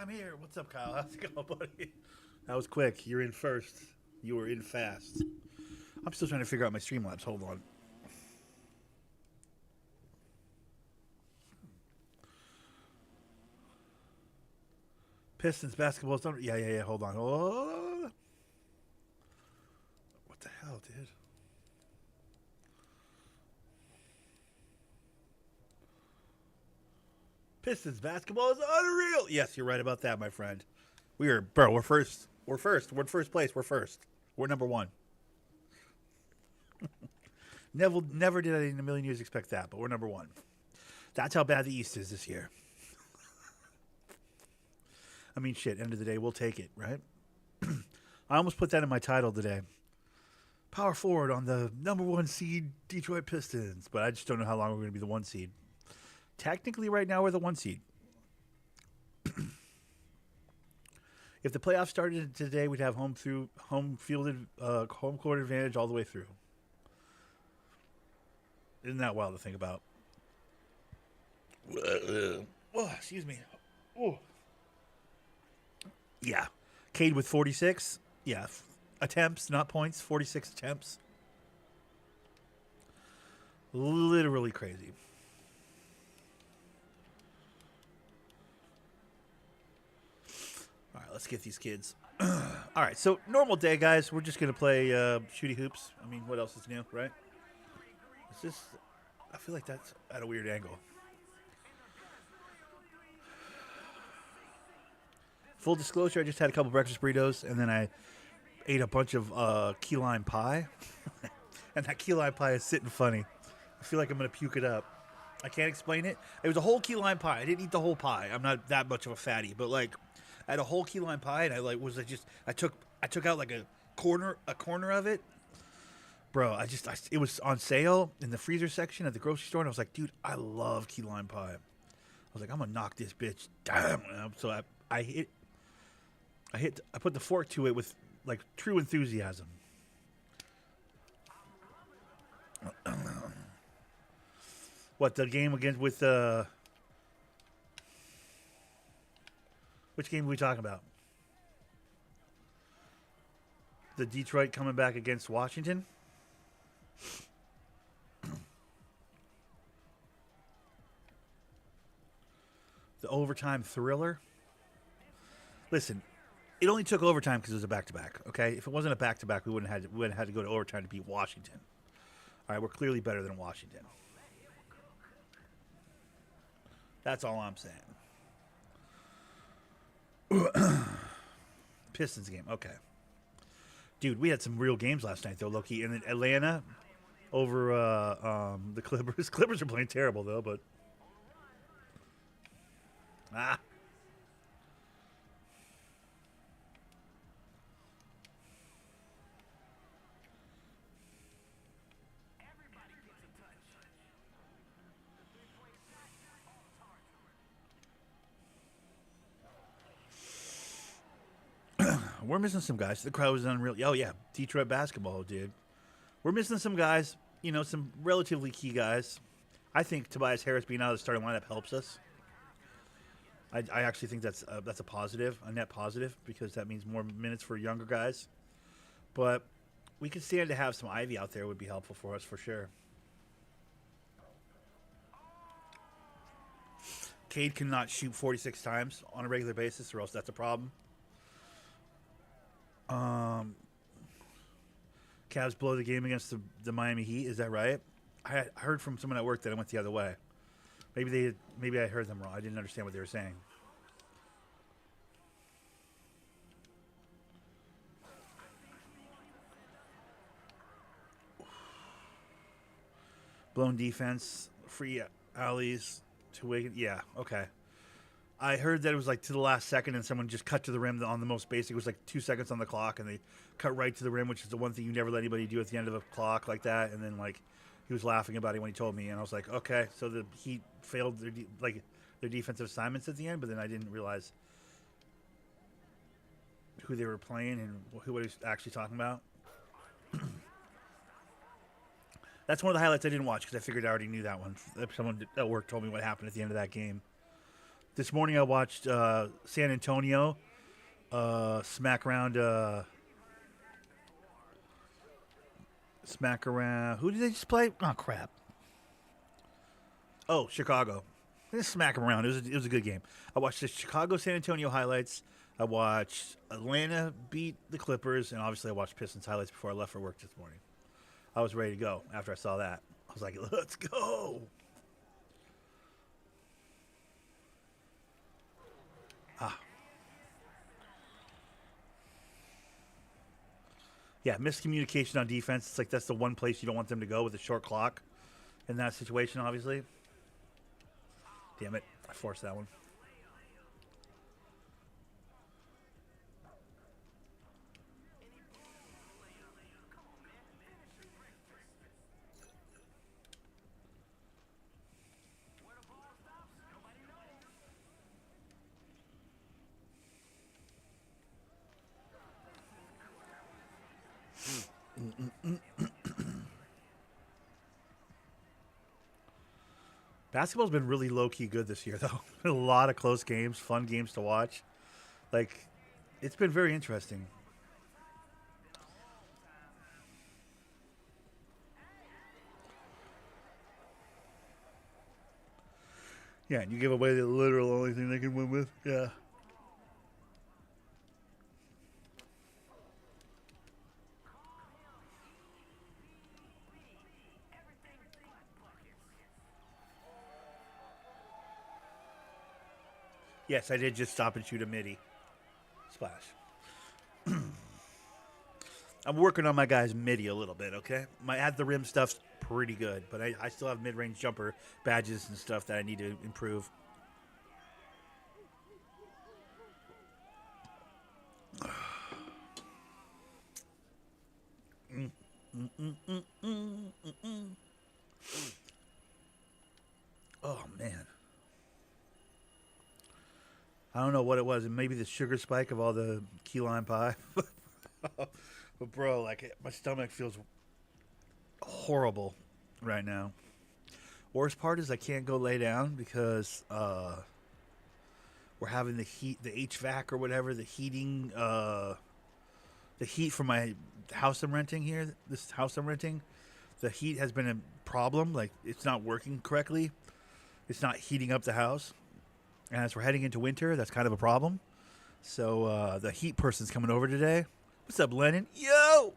I'm here. What's up, Kyle? How's it going, buddy? That was quick. You're in first. You were in fast. I'm still trying to figure out my Streamlabs. Hold on. Pistons basketball's done. Yeah. Hold on. Oh, what the hell, dude? Pistons basketball is unreal. Yes, you're right about that, my friend. We're first. We're first. We're in first place. We're first. We're number one. Never did I in a million years expect that, but we're number one. That's how bad the East is this year. I mean, shit, end of the day, we'll take it, right? I almost put that in my title today. Power forward on the number one seed Detroit Pistons, but I just don't know how long we're going to be the one seed. Technically, right now, we're the one seed. If the playoffs started today, we'd have home court advantage all the way through. Isn't that wild to think about? Oh, excuse me. Oh. Yeah. Cade with 46. Yeah. Attempts, not points. 46 attempts. Literally crazy. All right, let's get these kids. All right, so normal day, guys. We're just going to play shooty hoops. I mean, what else is new, right? It's just, I feel like that's at a weird angle. Full disclosure, I just had a couple breakfast burritos, and then I ate a bunch of key lime pie. And that key lime pie is sitting funny. I feel like I'm going to puke it up. I can't explain it. It was a whole key lime pie. I didn't eat the whole pie. I'm not that much of a fatty, but like I had a whole key lime pie, and I took out like a corner of it. Bro, it was on sale in the freezer section at the grocery store, and I was like, dude, I love key lime pie. I was like, I'm gonna knock this bitch down. So I put the fork to it with like true enthusiasm. What, the game against with which game are we talking about? The Detroit coming back against Washington? The overtime thriller? Listen, it only took overtime because it was a back-to-back, okay? If it wasn't a back-to-back, we wouldn't have had to go to overtime to beat Washington. All right, we're clearly better than Washington. That's all I'm saying. Pistons game, okay. Dude, we had some real games last night, though, Loki. And then Atlanta over the Clippers. Clippers are playing terrible, though, but... We're missing some guys. The crowd was unreal. Oh, yeah. Detroit basketball, dude. We're missing some guys, some relatively key guys. I think Tobias Harris being out of the starting lineup helps us. I actually think that's a positive, a net positive, because that means more minutes for younger guys. But we could stand to have some Ivy out there would be helpful for us for sure. Cade cannot shoot 46 times on a regular basis, or else that's a problem. Cavs blow the game against the Miami Heat. Is that right? I heard from someone at work that it went the other way. Maybe I heard them wrong. I didn't understand what they were saying. Blown defense, free alleys to Wiggins. Yeah, okay. I heard that it was like to the last second, and someone just cut to the rim on the most basic. It was like 2 seconds on the clock, and they cut right to the rim, which is the one thing you never let anybody do at the end of a clock like that. And then like he was laughing about it when he told me, and I was like, okay, so the Heat failed their defensive assignments at the end, but then I didn't realize who they were playing and who he was actually talking about. That's one of the highlights I didn't watch because I figured I already knew that one. Someone at work told me what happened at the end of that game. This morning I watched San Antonio smack around. Smack around. Who did they just play? Oh crap! Oh, Chicago. They just smack them around. It was a good game. I watched the Chicago San Antonio highlights. I watched Atlanta beat the Clippers, and obviously I watched Pistons highlights before I left for work this morning. I was ready to go after I saw that. I was like, let's go. Yeah, miscommunication on defense. It's like that's the one place you don't want them to go with a short clock in that situation, obviously. Damn it. I forced that one. Basketball's been really low-key good this year, though. A lot of close games, fun games to watch. Like, it's been very interesting. Yeah, and you give away the literal only thing they can win with. Yeah. Yes, I did just stop and shoot a midi. Splash. I'm working on my guy's midi a little bit, okay? My at the rim stuff's pretty good, but I still have mid-range jumper badges and stuff that I need to improve. Oh, man. I don't know what it was. Maybe the sugar spike of all the key lime pie. But, bro, like, my stomach feels horrible right now. Worst part is I can't go lay down because we're having the heat, the HVAC or whatever, the heating, the heat from my house I'm renting here, this house I'm renting, the heat has been a problem. Like, it's not working correctly. It's not heating up the house. And as we're heading into winter, that's kind of a problem. So the heat person's coming over today. What's up, Lennon? Yo!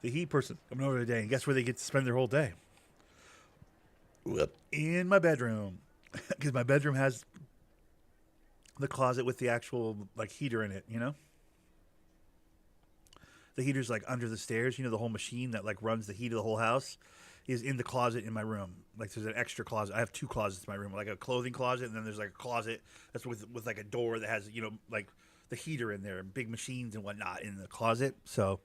The heat person coming over today. And guess where they get to spend their whole day? In my bedroom. Because my bedroom has the closet with the actual, like, heater in it, you know? The heater's, like, under the stairs. You know, the whole machine that, like, runs the heat of the whole house is in the closet in my room. Like, there's an extra closet. I have two closets in my room, like a clothing closet, and then there's like a closet that's with like a door that has, you know, like the heater in there and big machines and whatnot in the closet. So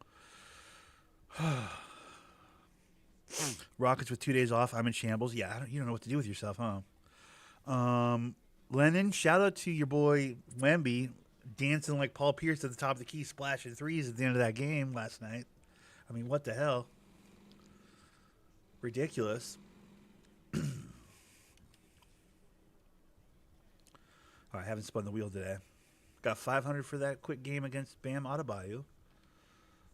Rockets with 2 days off. I'm in shambles. Yeah, you don't know what to do with yourself, huh? Lennon, shout out to your boy Wemby dancing like Paul Pierce at the top of the key, splashing threes at the end of that game last night. I mean, what the hell? Ridiculous. I haven't spun the wheel today. Got 500 for that quick game against Bam Adebayo.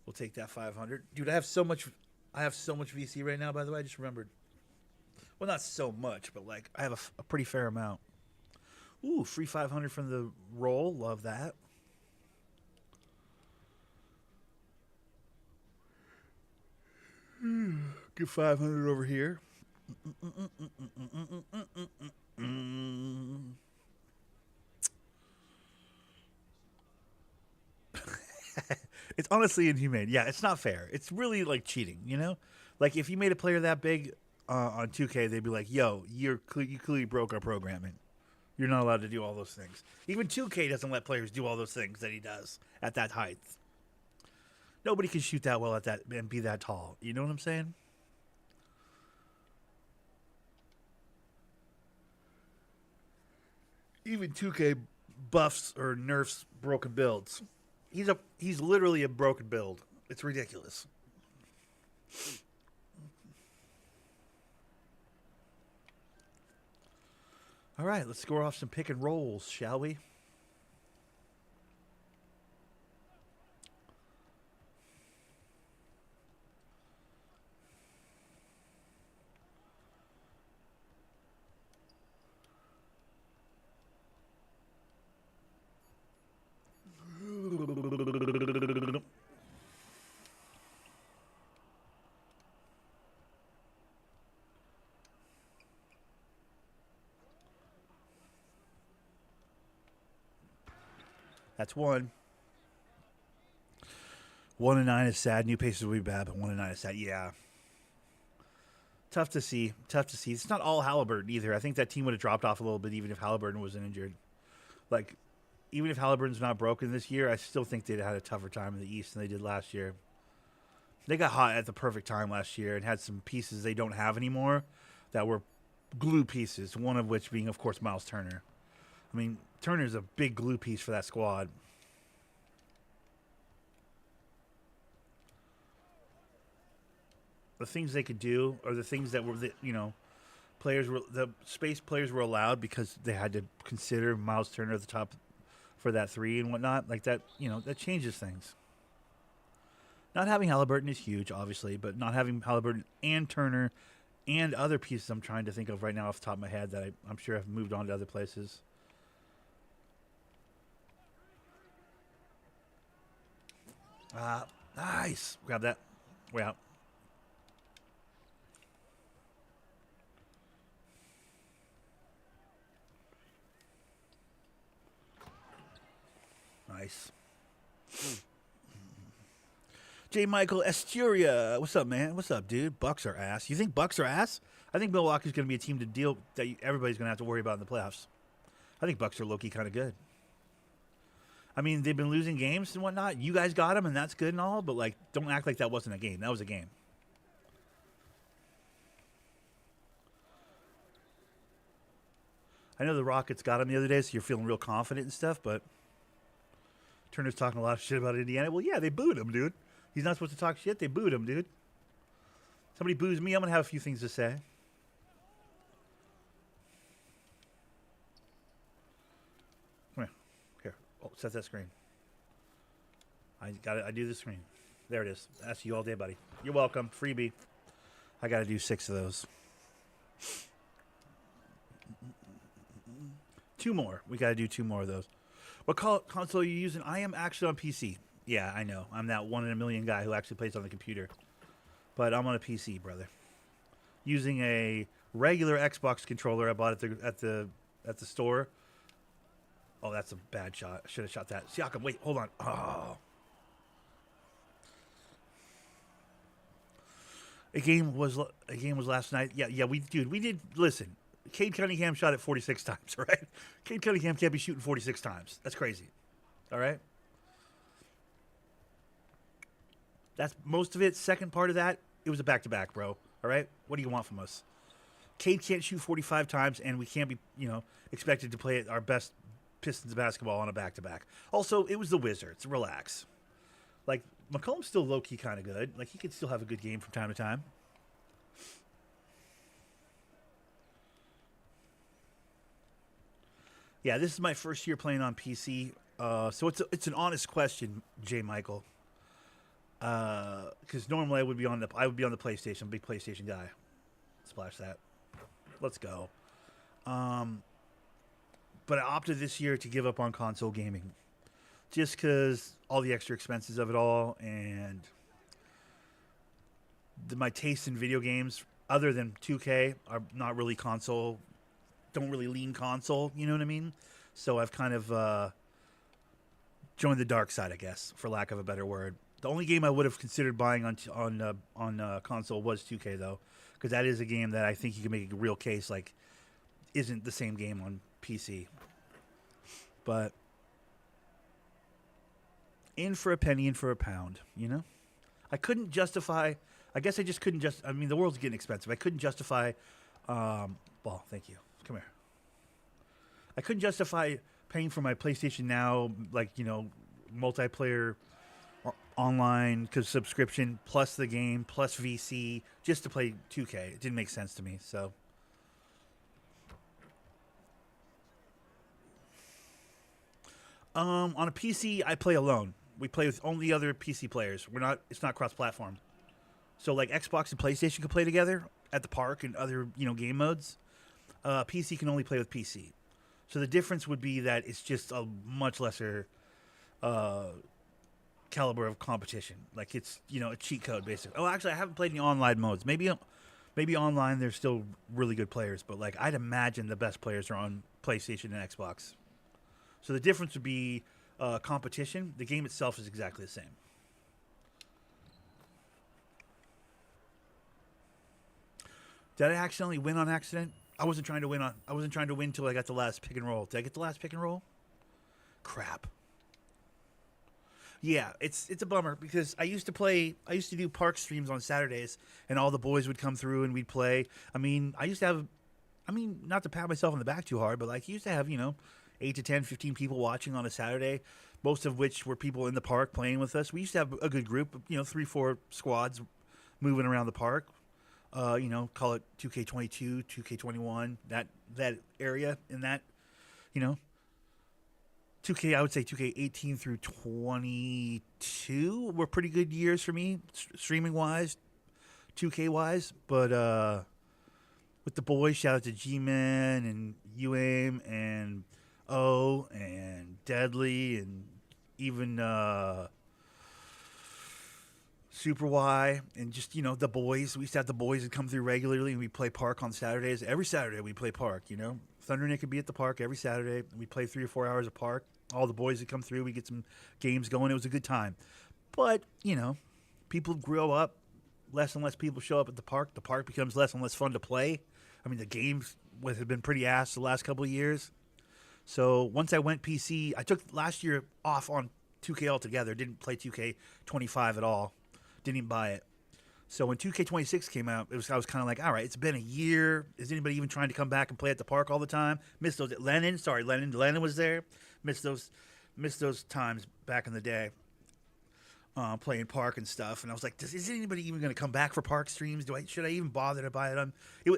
We'll take that 500. Dude, I have so much VC right now, by the way. I just remembered. Well, not so much, but like I have a pretty fair amount. Ooh, free 500 from the roll. Love that. Get 500 over here. It's honestly inhumane. Yeah, it's not fair. It's really like cheating, you know? Like if you made a player that big on 2K, they'd be like, yo, you clearly broke our programming. You're not allowed to do all those things. Even 2K doesn't let players do all those things that he does at that height. Nobody can shoot that well at that and be that tall. You know what I'm saying? Even 2K buffs or nerfs broken builds. He's literally a broken build. It's ridiculous. All right, let's score off some pick and rolls, shall we? That's one. 1-9 is sad. New paces will be bad, but 1-9 is sad. Yeah. Tough to see. Tough to see. It's not all Halliburton either. I think that team would have dropped off a little bit even if Halliburton wasn't injured. Like, even if Halliburton's not broken this year, I still think they'd had a tougher time in the East than they did last year. They got hot at the perfect time last year and had some pieces they don't have anymore that were glue pieces, one of which being, of course, Miles Turner. I mean, Turner's a big glue piece for that squad. The things they could do are the things that were, the space players were allowed because they had to consider Miles Turner at the top for that three and whatnot. Like that, that changes things. Not having Halliburton is huge, obviously, but not having Halliburton and Turner and other pieces I'm trying to think of right now off the top of my head that I'm sure have moved on to other places. Nice. Grab that. Way out. Nice. J. Michael Esturia. What's up, man? What's up, dude? Bucks are ass. You think Bucks are ass? I think Milwaukee's going to be a team to deal that everybody's going to have to worry about in the playoffs. I think Bucks are low-key kind of good. I mean, they've been losing games and whatnot. You guys got them, and that's good and all, but, like, don't act like that wasn't a game. That was a game. I know the Rockets got them the other day, so you're feeling real confident and stuff, but Turner's talking a lot of shit about Indiana. Well, yeah, they booed him, dude. He's not supposed to talk shit. They booed him, dude. Somebody boos me, I'm going to have a few things to say. Come here. Oh, set that screen. I do the screen. There it is. Ask you all day, buddy. You're welcome. Freebie. I got to do 6 of those. 2 more. We got to do 2 more of those. What console are you using? I am actually on PC. Yeah, I know. I'm that 1 in a million guy who actually plays on the computer. But I'm on a PC, brother. Using a regular Xbox controller I bought at the store. Oh, that's a bad shot. I should have shot that. Siakam, wait, hold on. Oh. A game was last night. Yeah, we did listen. Cade Cunningham shot it 46 times, all right? Cade Cunningham can't be shooting 46 times. That's crazy. All right? That's most of it. Second part of that, it was a back-to-back, bro. All right? What do you want from us? Cade can't shoot 45 times, and we can't be, expected to play our best Pistons basketball on a back-to-back. Also, it was the Wizards. Relax. Like, McCollum's still low-key kind of good. Like, he could still have a good game from time to time. Yeah, this is my first year playing on PC, so it's an honest question, J. Michael. Because normally I would be on the PlayStation, I'm a big PlayStation guy. Splash that. Let's go. But I opted this year to give up on console gaming, just because all the extra expenses of it all, and my taste in video games, other than 2K, are not really console. Don't really lean console, you know what I mean? So I've kind of joined the dark side, I guess, for lack of a better word. The only game I would have considered buying on console was 2K, though, because that is a game that I think you can make a real case like isn't the same game on PC. But in for a penny, in for a pound, I couldn't justify. I guess I just couldn't I mean, the world's getting expensive. I couldn't justify. Well, thank you. Come here. I couldn't justify paying for my PlayStation Now, multiplayer online subscription plus the game plus VC just to play 2K. It didn't make sense to me. So, On a PC, I play alone. We play with only other PC players. We're not. It's not cross-platform. So like Xbox and PlayStation can play together at the park and other game modes. PC can only play with PC. So the difference would be that it's just a much lesser uh, caliber of competition. Like it's a cheat code basically. Oh, actually, I haven't played any online modes. Maybe online there's still really good players, but like I'd imagine the best players are on PlayStation and Xbox. So the difference would be competition. The game itself is exactly the same. Did I accidentally win on accident? I wasn't trying to win until I got the last pick and roll. Did I get the last pick and roll? Crap. Yeah, it's a bummer because I used to do park streams on Saturdays and all the boys would come through and we'd play. I mean, not to pat myself on the back too hard, but like, you used to have, 8 to 10, 15 people watching on a Saturday, most of which were people in the park playing with us. We used to have a good group, 3, 4 squads moving around the park. Call it 2K22, 2K21, that area in that, you know, 2K, I would say 2K18 through 22 were pretty good years for me, streaming wise, 2K wise. But with the boys, shout out to G-Man and UAIM and O and Deadly and even Super Y and just, the boys. We used to have the boys that come through regularly and we play park on Saturdays. Every Saturday we play park, Thunder Nick would be at the park every Saturday. We play 3 or 4 hours of park. All the boys would come through. We get some games going. It was a good time. But, people grow up. Less and less people show up at the park. The park becomes less and less fun to play. I mean, the games have been pretty ass the last couple of years. So once I went PC, I took last year off on 2K altogether. Didn't play 2K25 at all. Didn't even buy it. So when 2K26 came out, I was kind of like, all right, it's been a year. Is anybody even trying to come back and play at the park all the time? Missed those. Lennon was there. Missed those times back in the day. Playing park and stuff, and I was like, is anybody even going to come back for park streams? Should I even bother to buy it on?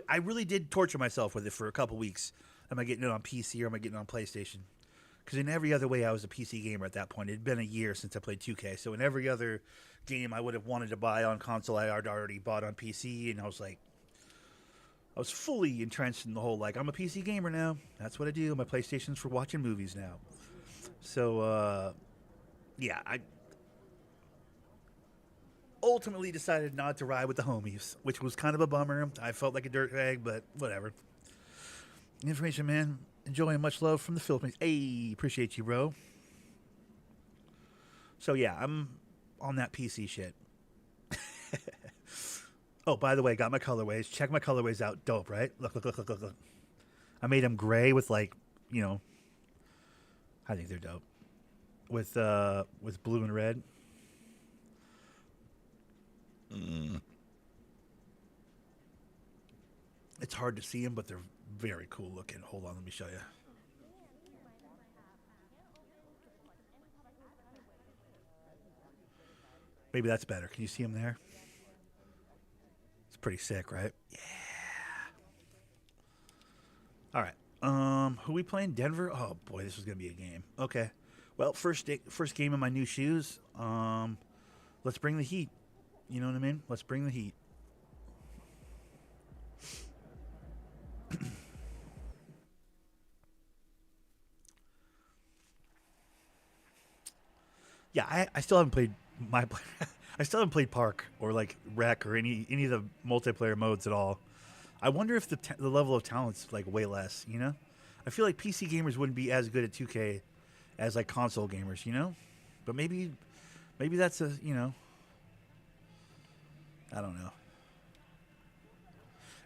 I really did torture myself with it for a couple weeks. Am I getting it on PC or am I getting it on PlayStation? Because in every other way, I was a PC gamer at that point. It had been a year since I played 2K, so in every other game I would have wanted to buy on console, I had already bought on PC, and I was fully entrenched in the whole, like, I'm a PC gamer now. That's what I do. My PlayStation's for watching movies now. So, yeah, I ultimately decided not to ride with the homies, which was kind of a bummer. I felt like a dirtbag, but whatever. Information, man. Enjoying much love from the Philippines. Hey, appreciate you, bro. So, yeah, I'm on that PC shit. Oh, by the way, got my colorways. Check my colorways out. Dope, right? Look. I made them gray with, like, I think they're dope. With blue and red. It's hard to see them, but they're very cool looking. Hold on, let me show you. Maybe that's better. Can you see them there? It's pretty sick, right? Yeah. All right. Who we playing? Denver? Oh boy, this is gonna be a game. Okay. Well, first game in my new shoes. Let's bring the heat. You know what I mean? Let's bring the heat. Yeah, I still haven't played I still haven't played Park or like Rec or any of the multiplayer modes at all. I wonder if the level of talent's like way less. I feel like PC gamers wouldn't be as good at 2K as like console gamers. But maybe that's I don't know.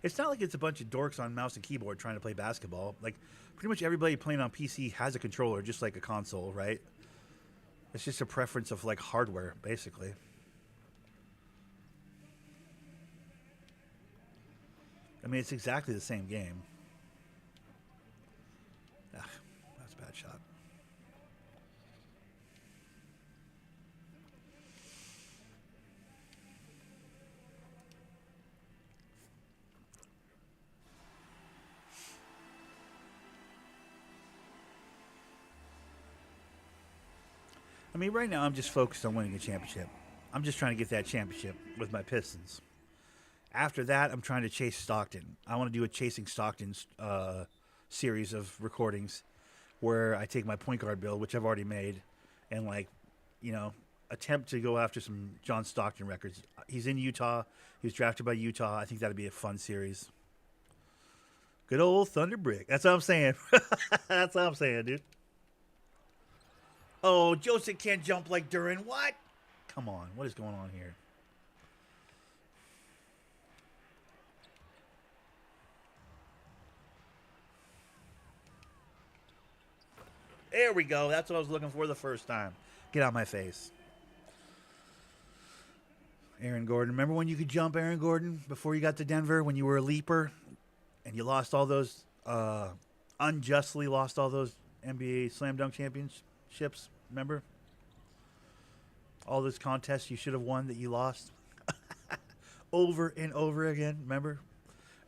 It's not like it's a bunch of dorks on mouse and keyboard trying to play basketball. Like, pretty much everybody playing on PC has a controller, just like a console, right? It's just a preference of, like, hardware, basically. I mean, it's exactly the same game. Ah, that's a bad shot. mean, right now I'm just focused on winning a championship. I'm just trying to get that championship with my Pistons. After that, I'm trying to chase Stockton. I want to do a Chasing Stockton series of recordings where I take my point guard build, which I've already made, and attempt to go after some John Stockton records. He's in Utah. He was drafted by Utah. I think that'd be a fun series. Good old Thunder Brick. That's what I'm saying. That's what I'm saying, dude. Oh, Joseph can't jump like Duran. What? Come on. What is going on here? There we go. That's what I was looking for the first time. Get out of my face. Aaron Gordon. Remember when you could jump, Aaron Gordon, before you got to Denver, when you were a leaper and you lost all those, unjustly lost all those NBA Slam Dunk championships? Remember? All those contests you should have won that you lost over and over again. Remember?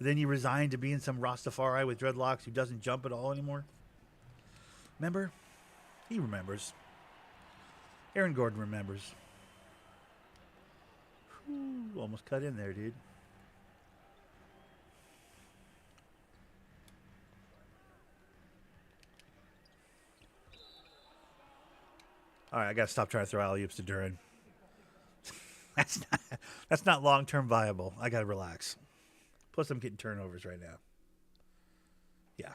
Then you resigned to being some Rastafari with dreadlocks who doesn't jump at all anymore. Remember? He remembers. Aaron Gordon remembers. Whew, almost cut in there, dude. All right, I got to stop trying to throw alley-oops to Duran. That's not long-term viable. I got to relax. Plus, I'm getting turnovers right now. Yeah.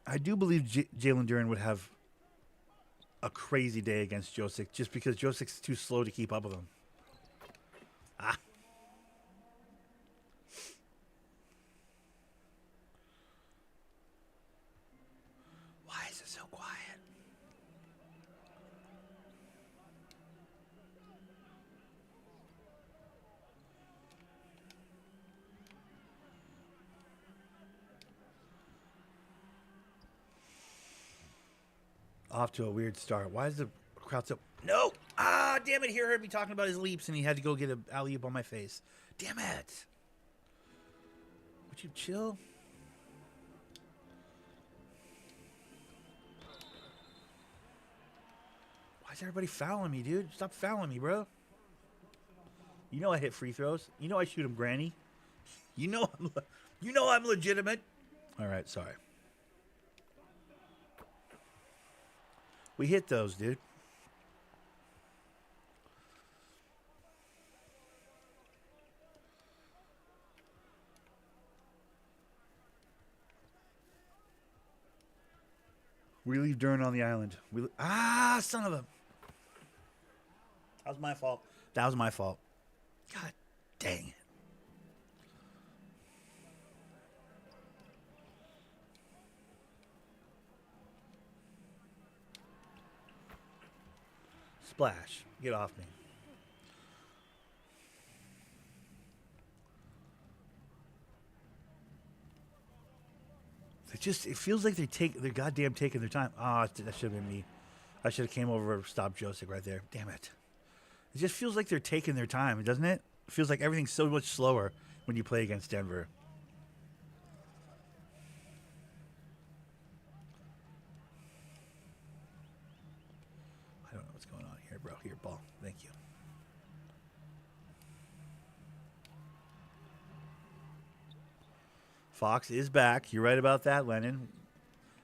I do believe Jalen Duran would have a crazy day against Josic just because Josic's too slow to keep up with him. Ah. Why is it so quiet? Off to a weird start. Why is the crowd so... No! Ah, damn it. He heard me talking about his leaps and he had to go get an alley-oop on my face. Damn it. Would you chill? Why is everybody fouling me, dude? Stop fouling me, bro. You know I hit free throws. You know I shoot them, Granny. You know I'm legitimate. All right, sorry. We hit those, dude. We leave Duran on the island. Son of a... That was my fault. That was my fault. God dang it. Splash. Get off me. It feels like they're goddamn taking their time. That should have been me. I should have came over and stopped Joseph right there. Damn it. It just feels like they're taking their time, doesn't it? It feels like everything's so much slower when you play against Denver. I don't know what's going on here, bro. Here, ball. Thank you. Fox is back. You're right about that, Lennon.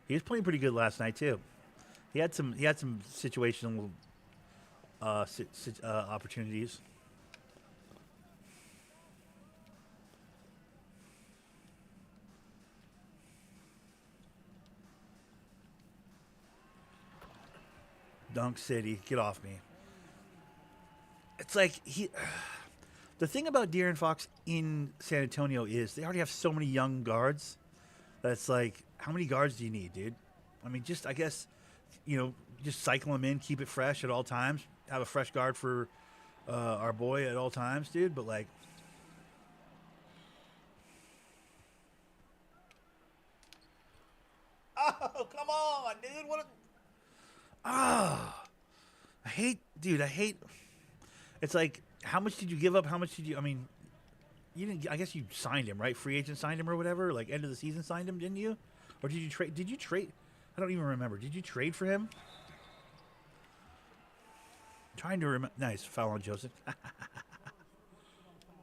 He was playing pretty good last night too. He had some situational opportunities. Dunk City, get off me. It's like the thing about De'Aaron Fox in San Antonio is they already have so many young guards that it's like, how many guards do you need, dude? I mean, I guess, just cycle them in, keep it fresh at all times. Have a fresh guard for our boy at all times, dude. But like, oh, come on, dude. What? I hate. It's like, how much did you give up? How much did you? I mean, You didn't. I guess you signed him, right? Free agent signed him or whatever. Like end of the season signed him, didn't you? Or did you trade? Did you trade? I don't even remember. Did you trade for him? I'm trying to remember. Nice foul on Joseph.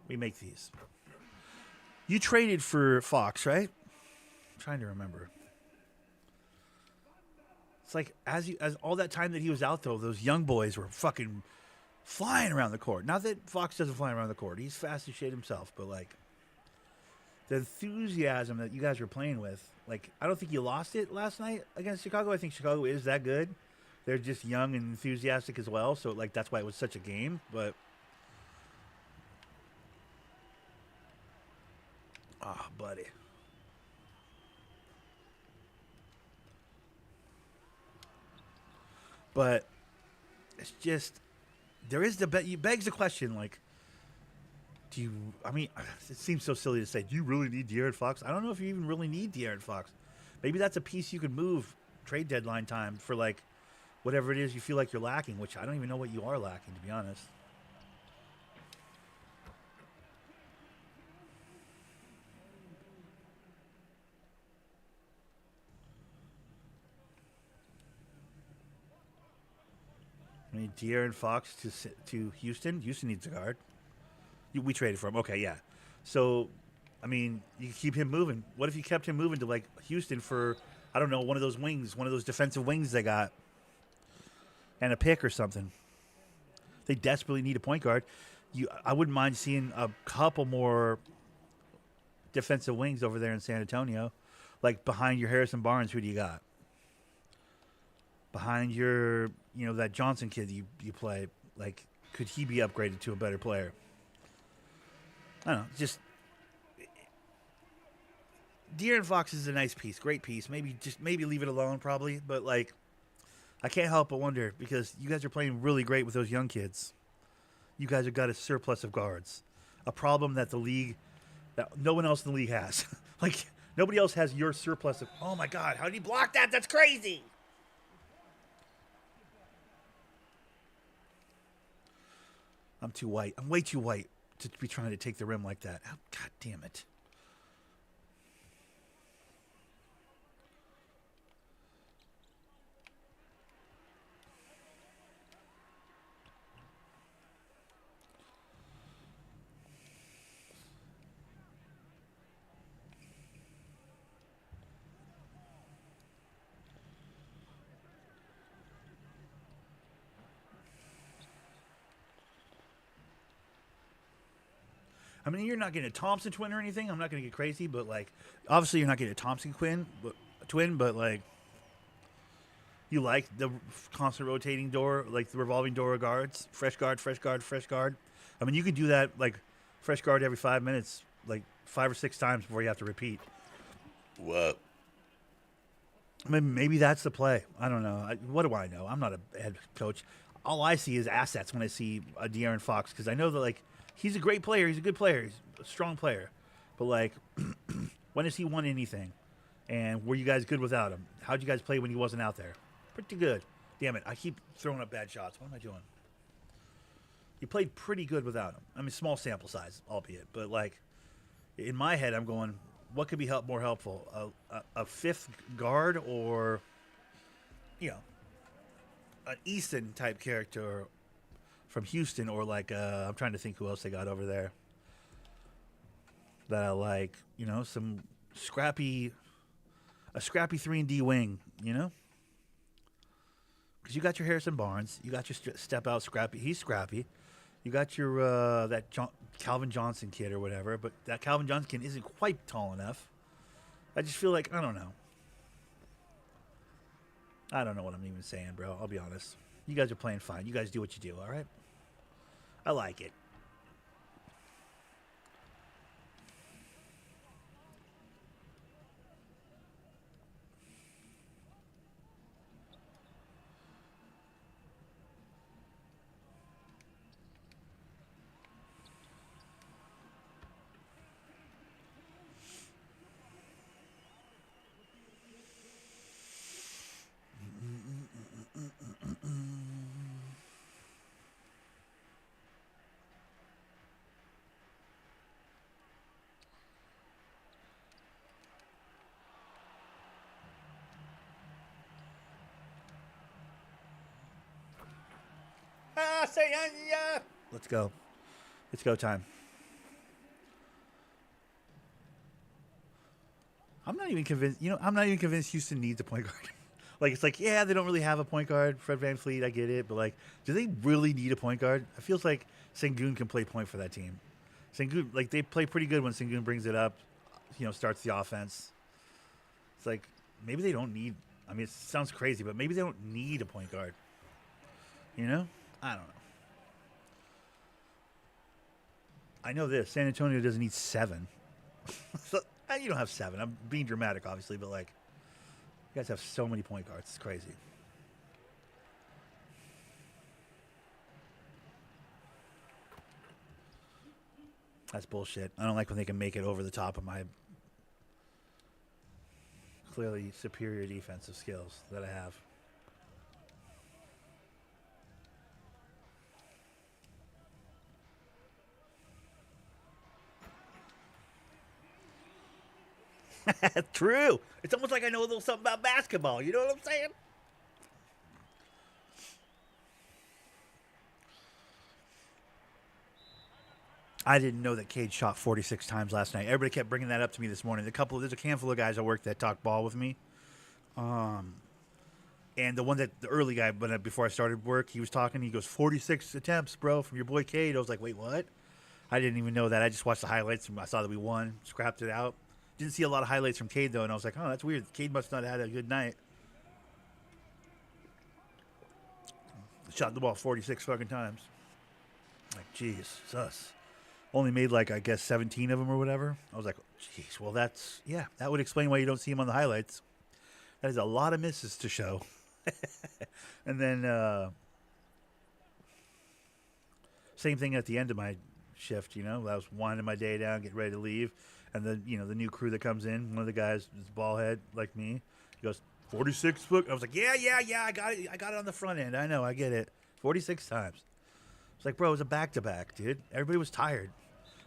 We make these. You traded for Fox, right? I'm trying to remember. It's like as all that time that he was out though, those young boys were fucking flying around the court. Not that Fox doesn't fly around the court; he's fast as shit himself. But like the enthusiasm that you guys were playing with, like I don't think you lost it last night against Chicago. I think Chicago is that good. They're just young and enthusiastic as well. So like that's why it was such a game. But buddy. But it's just it begs the question like do you I mean it seems so silly to say do you really need De'Aaron Fox? I don't know if you even really need De'Aaron Fox. Maybe that's a piece you could move trade deadline time for like whatever it is you feel like you're lacking, which I don't even know what you are lacking to be honest. I mean De'Aaron Fox to Houston. Houston needs a guard. We traded for him. Okay, yeah. So, I mean, you keep him moving. What if you kept him moving to like Houston for, I don't know, one of those wings, one of those defensive wings they got, and a pick or something? They desperately need a point guard. I wouldn't mind seeing a couple more defensive wings over there in San Antonio, like behind your Harrison Barnes. Who do you got? Behind your, that Johnson kid you play. Like, could he be upgraded to a better player? I don't know. Just De'Aaron Fox is a nice piece, great piece. Maybe leave it alone, probably. But like, I can't help but wonder because you guys are playing really great with those young kids. You guys have got a surplus of guards, a problem that that no one else in the league has. Like nobody else has your surplus of. Oh my God, how did he block that? That's crazy. I'm too white. I'm way too white to be trying to take the rim like that. Oh, God damn it. I mean, you're not getting a Thompson twin or anything. I'm not going to get crazy, but like, obviously, you're not getting a Thompson twin, but like, you like the constant rotating door, like the revolving door of guards, fresh guard, fresh guard, fresh guard. I mean, you could do that like fresh guard every 5 minutes, like 5 or 6 times before you have to repeat. Whoa. I mean, maybe that's the play. I don't know. What do I know? I'm not a head coach. All I see is assets when I see a De'Aaron Fox because I know that like he's a great player. He's a good player. He's a strong player. But like, when has he won anything? And were you guys good without him? How'd you guys play when he wasn't out there? Pretty good. Damn it! I keep throwing up bad shots. What am I doing? You played pretty good without him. I mean, small sample size, albeit, but like in my head, I'm going, what could be more helpful? A fifth guard or, you know, an Easton type character from Houston, or like I'm trying to think who else they got over there that I like. You know, a scrappy 3-and-D wing. You know, because you got your Harrison Barnes, you got your step out scrappy. He's scrappy. You got your Calvin Johnson kid or whatever, but that Calvin Johnson kid isn't quite tall enough. I just feel like I don't know. I don't know what I'm even saying, bro. I'll be honest. You guys are playing fine. You guys do what you do, all right? I like it. Let's go. It's go time. I'm not even convinced. I'm not even convinced Houston needs a point guard. Like, it's like, yeah, they don't really have a point guard. Fred VanVleet, I get it. But, like, do they really need a point guard? It feels like Sengun can play point for that team. Sengun, like, they play pretty good when Sengun brings it up, starts the offense. It's like, maybe they don't need, I mean, it sounds crazy, but maybe they don't need a point guard. I don't know. I know this. San Antonio doesn't need 7. So, you don't have 7. I'm being dramatic, obviously, but, like, you guys have so many point guards. It's crazy. That's bullshit. I don't like when they can make it over the top of my clearly superior defensive skills that I have. True. It's almost like I know a little something about basketball. You know what I'm saying? I didn't know that Cade shot 46 times last night. Everybody kept bringing that up to me this morning. There's a handful of guys at work that talk ball with me. And the early guy, before I started work, he was talking. He goes, 46 attempts, bro, from your boy Cade. I was like, wait, what? I didn't even know that. I just watched the highlights and I saw that we won, scrapped it out. Didn't see a lot of highlights from Cade, though, and I was like, oh, that's weird. Cade must not have had a good night. Shot the ball 46 fucking times. Like, geez, sus. Only made, like, I guess 17 of them or whatever. I was like, geez, well, that would explain why you don't see him on the highlights. That is a lot of misses to show. And then, same thing at the end of my shift, I was winding my day down, getting ready to leave. And then, the new crew that comes in, one of the guys is a ball head like me. He goes, 46 foot. I was like, yeah, I got it. I got it on the front end. I know, I get it. 46 times. It's like, bro, it was a back-to-back, dude. Everybody was tired.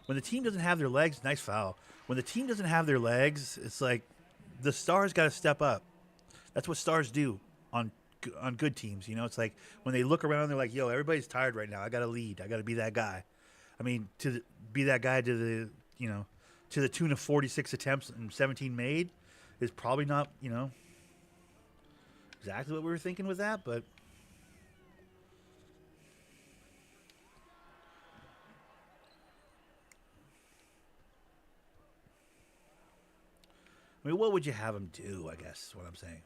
When the team doesn't have their legs, nice foul. When the team doesn't have their legs, it's like the stars got to step up. That's what stars do on good teams. It's like when they look around, they're like, yo, everybody's tired right now. I got to lead. I got to be that guy. I mean, be that guy to the tune of 46 attempts and 17 made is probably not, exactly what we were thinking with that, but I mean, what would you have him do, I guess is what I'm saying.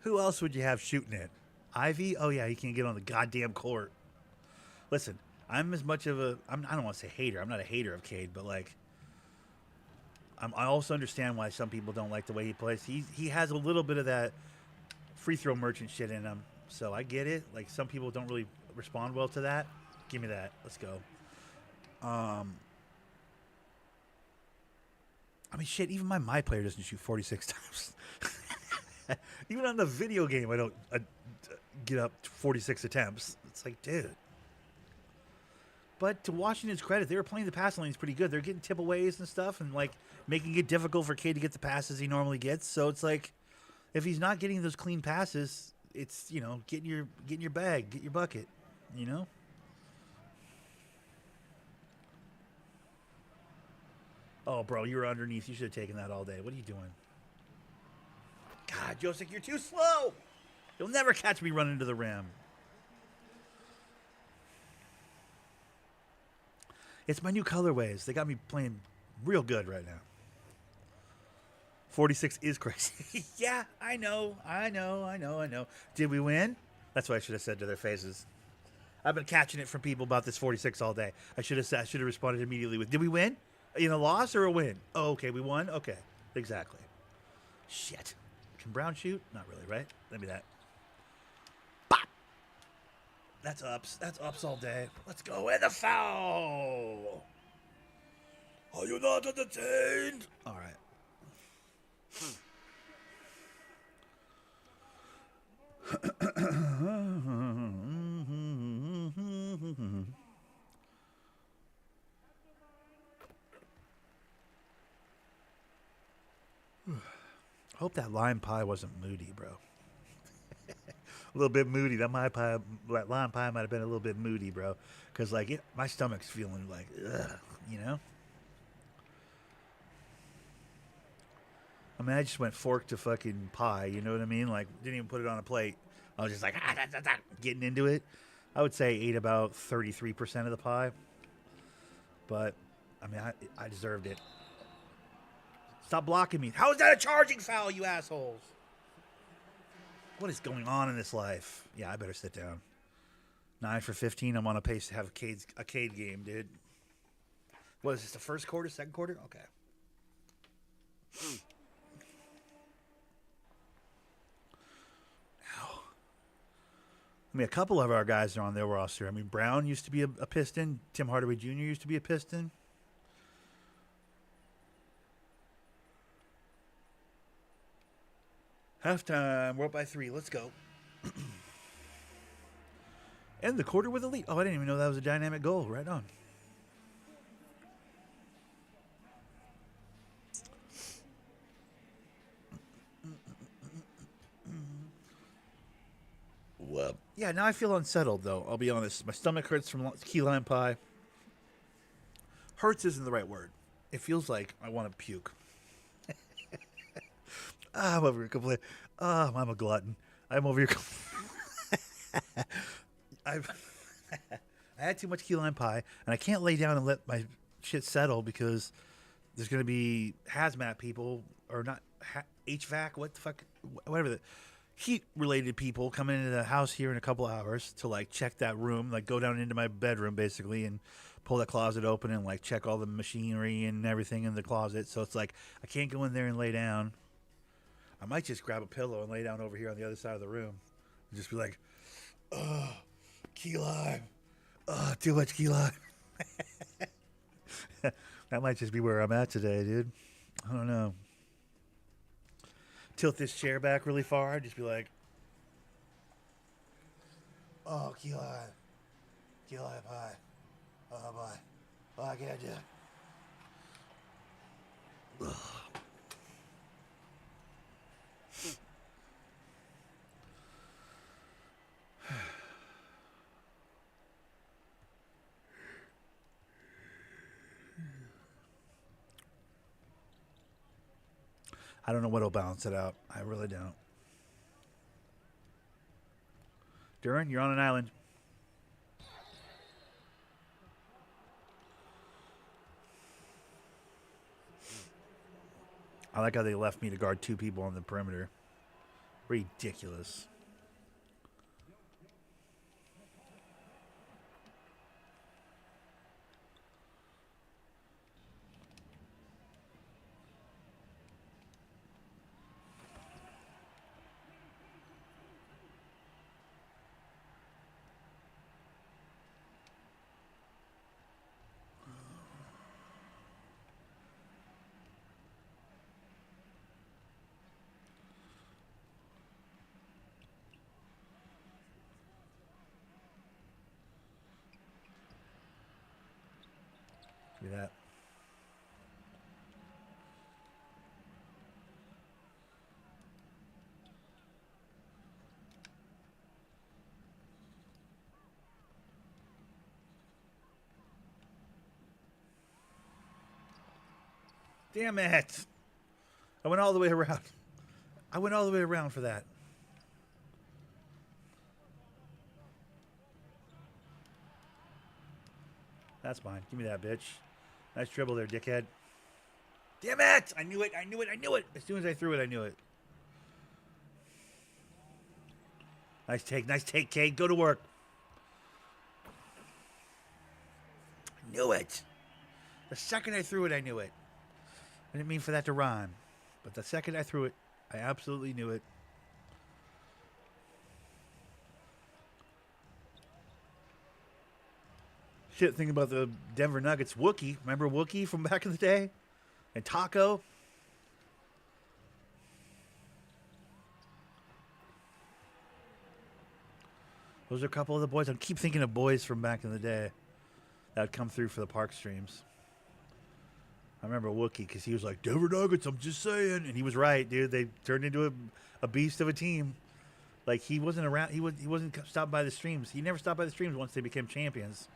Who else would you have shooting it? Ivy? Oh, yeah, he can't get on the goddamn court. Listen, I'm as much of I don't want to say hater. I'm not a hater of Cade, but, like, I also understand why some people don't like the way he plays. He has a little bit of that free throw merchant shit in him, so I get it. Like, some people don't really respond well to that. Give me that. Let's go. I mean, shit, even my player doesn't shoot 46 times. Even on the video game, I don't get up to 46 attempts. It's like, dude. But to Washington's credit, they were playing the passing lanes pretty good. They're getting tip-aways and stuff and, like, making it difficult for Cade to get the passes he normally gets. So it's like, if he's not getting those clean passes, it's, get in your bag, get your bucket, Oh, bro, you were underneath. You should have taken that all day. What are you doing? God, Joseph, you're too slow. You'll never catch me running to the rim. It's my new colorways. They got me playing real good right now. 46 is crazy. Yeah, I know. Did we win? That's what I should have said to their faces. I've been catching it from people about this 46 all day. I should have responded immediately with, did we win? In a loss or a win? Oh, okay, we won? Okay, exactly. Shit. Can Brown shoot? Not really, right? Let me that. Bop! That's ups. That's ups all day. Let's go. And the foul! Are you not entertained? All right. I hope that lime pie wasn't moody, bro. A little bit moody. That lime pie might have been a little bit moody, bro. Because like my stomach's feeling like, ugh, you know. I mean, I just went fork to fucking pie. You know what I mean? Like, didn't even put it on a plate. I was just like getting into it. I would say I ate about 33% of the pie, but I mean, I deserved it. Stop blocking me. How is that a charging foul, you assholes? What is going on in this life? Yeah, I better sit down. 9 for 15. I'm on a pace to have a Cade game, dude. What is this, the first quarter, second quarter? Okay. Ow. I mean, a couple of our guys are on their roster. I mean, Brown used to be a Piston. Tim Hardaway Jr. used to be a Piston. Halftime. We're up by 3. Let's go. End the quarter with a lead. Oh, I didn't even know that was a dynamic goal. Right on. Well, yeah, now I feel unsettled, though. I'll be honest. My stomach hurts from key lime pie. Hurts isn't the right word. It feels like I want to puke. I'm over here complaining. I'm a glutton. I'm over here. I had too much key lime pie, and I can't lay down and let my shit settle because there's going to be hazmat people, or not HVAC, what the fuck, whatever the heat-related people coming into the house here in a couple hours to like check that room, like go down into my bedroom basically and pull the closet open and like check all the machinery and everything in the closet. So it's like I can't go in there and lay down. I might just grab a pillow and lay down over here on the other side of the room and just be like, oh, key lime. Oh, too much key lime. That might just be where I'm at today, dude. I don't know. Tilt this chair back really far. Just be like, oh, key lime. Key lime pie. Oh, boy. Oh, I can't do it. Ugh. I don't know what'll balance it out. I really don't. Duran, you're on an island. I like how they left me to guard 2 people on the perimeter. Ridiculous. See that? Damn it. I went all the way around. I went all the way around for that. That's mine. Give me that, bitch. Nice dribble there, dickhead. Damn it! I knew it. I knew it. I knew it. As soon as I threw it, I knew it. Nice take. Nice take, Cade. Go to work. I knew it. The second I threw it, I knew it. I didn't mean for that to rhyme. But the second I threw it, I absolutely knew it. Shit, thinking about the Denver Nuggets. Wookie. Remember Wookie from back in the day? And Taco? Those are a couple of the boys. I keep thinking of boys from back in the day that would come through for the park streams. I remember Wookie because he was like, Denver Nuggets, I'm just saying. And he was right, dude. They turned into a beast of a team. Like, he wasn't around. He wasn't stopped by the streams. He never stopped by the streams once they became champions.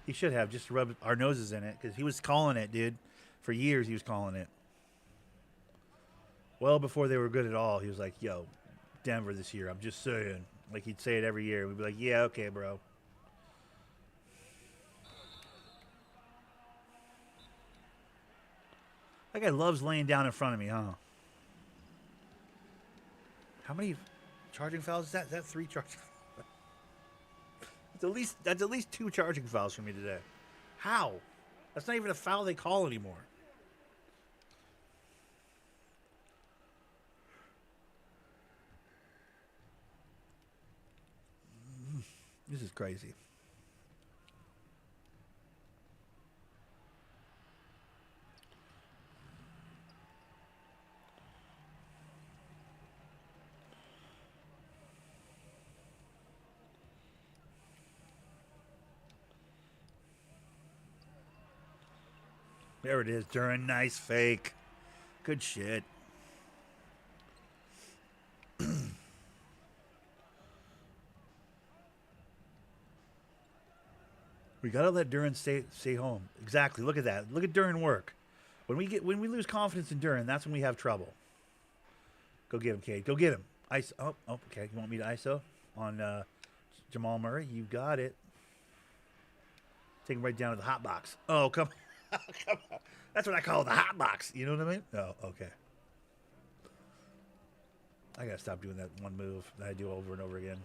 He should have just rubbed our noses in it because he was calling it, dude. For years, he was calling it. Well before they were good at all, he was like, yo, Denver this year, I'm just saying. Like, he'd say it every year. We'd be like, yeah, okay, bro. That guy loves laying down in front of me, huh? How many charging fouls is that? Is that 3 charging fouls? That's at least 2 charging fouls for me today. How? That's not even a foul they call anymore. This is crazy. There it is, Duran. Nice fake. Good shit. We gotta let Duran stay home. Exactly. Look at that. Look at Duran work. When we lose confidence in Duran, that's when we have trouble. Go get him, Cade. Go get him. ISO. Oh, okay. You want me to ISO on Jamal Murray? You got it. Take him right down to the hot box. Oh, come on. Come on. That's what I call the hot box. You know what I mean? Oh, okay. I gotta stop doing that one move that I do over and over again.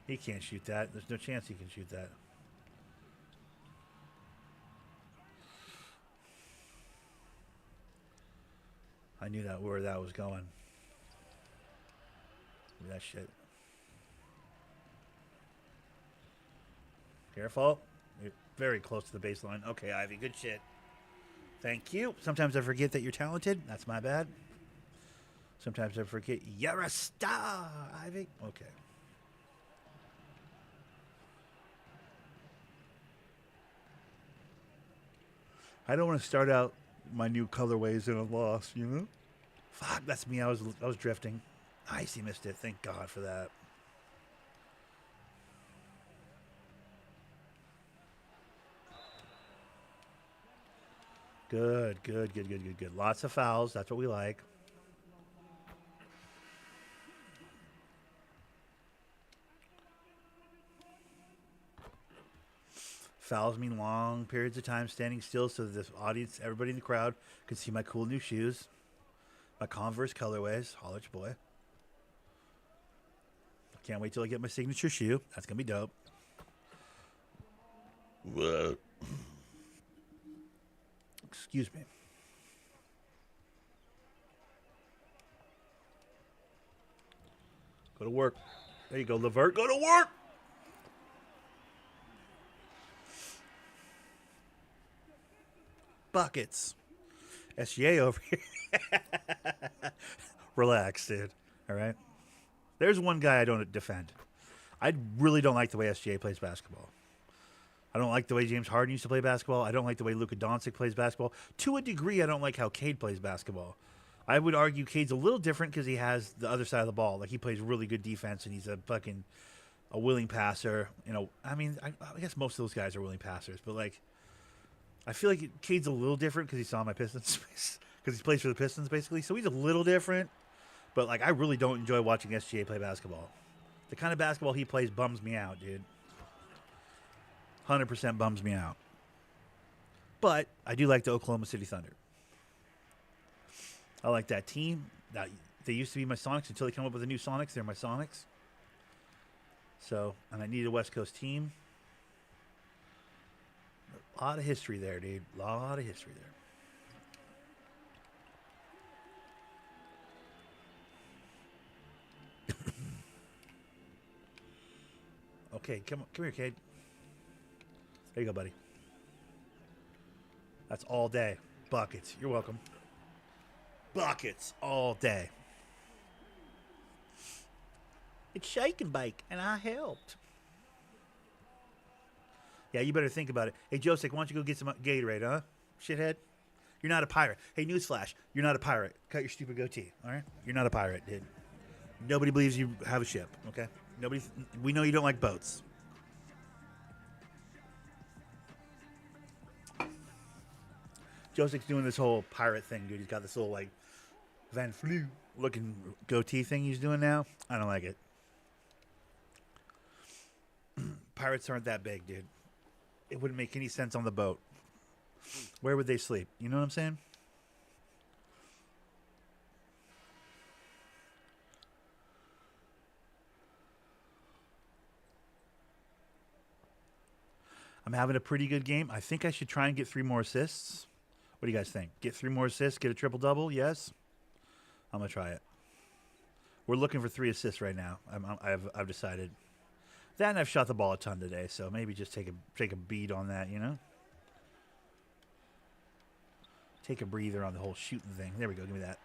He can't shoot that. There's no chance he can shoot that. I knew that where that was going. That shit. Careful. You're very close to the baseline. Okay, Ivy. Good shit. Thank you. Sometimes I forget that you're talented. That's my bad. Sometimes I forget you're a star, Ivy. Okay. I don't want to start out my new colorways in a loss, you know? Fuck, that's me. I was drifting. Nice, he missed it. Thank God for that. Good. Lots of fouls. That's what we like. Fouls mean long periods of time standing still so the audience, everybody in the crowd, can see my cool new shoes. My Converse colorways. Holler at your boy. Can't wait till I get my signature shoe. That's going to be dope. Whoa. Excuse me. Go to work. There you go, Levert. Go to work. Buckets. SGA over here. Relax, dude. All right. There's one guy I don't defend. I really don't like the way SGA plays basketball. I don't like the way James Harden used to play basketball. I don't like the way Luka Doncic plays basketball. To a degree, I don't like how Cade plays basketball. I would argue Cade's a little different because he has the other side of the ball. Like, he plays really good defense, and he's a willing passer. You know, I mean, I guess most of those guys are willing passers, but like, I feel like Cade's a little different because he saw my Pistons, because he plays for the Pistons basically. So he's a little different, but like, I really don't enjoy watching SGA play basketball. The kind of basketball he plays bums me out, dude. 100% bums me out. But I do like the Oklahoma City Thunder. I like that team. They used to be my Sonics until they come up with the new Sonics. They're my Sonics. So, and I need a West Coast team. A lot of history there, dude. A lot of history there. Okay, come here, Cade. There you go, buddy. That's all day. Buckets. You're welcome. Buckets all day. It's shake and bake, and I helped. Yeah, you better think about it. Hey, Joseph, why don't you go get some Gatorade, huh? Shithead. You're not a pirate. Hey, newsflash. You're not a pirate. Cut your stupid goatee, all right? You're not a pirate, dude. Nobody believes you have a ship, okay? Nobody. We know you don't like boats. Joseph's doing this whole pirate thing, dude. He's got this little, like, Van Flew looking goatee thing he's doing now. I don't like it. Pirates aren't that big, dude. It wouldn't make any sense on the boat. Where would they sleep? You know what I'm saying? I'm having a pretty good game. I think I should try and get 3 more assists. What do you guys think? Get 3 more assists, get a triple-double? Yes? I'm going to try it. We're looking for 3 assists right now. I've decided. That and I've shot the ball a ton today, so maybe just take a beat on that, you know? Take a breather on the whole shooting thing. There we go. Give me that.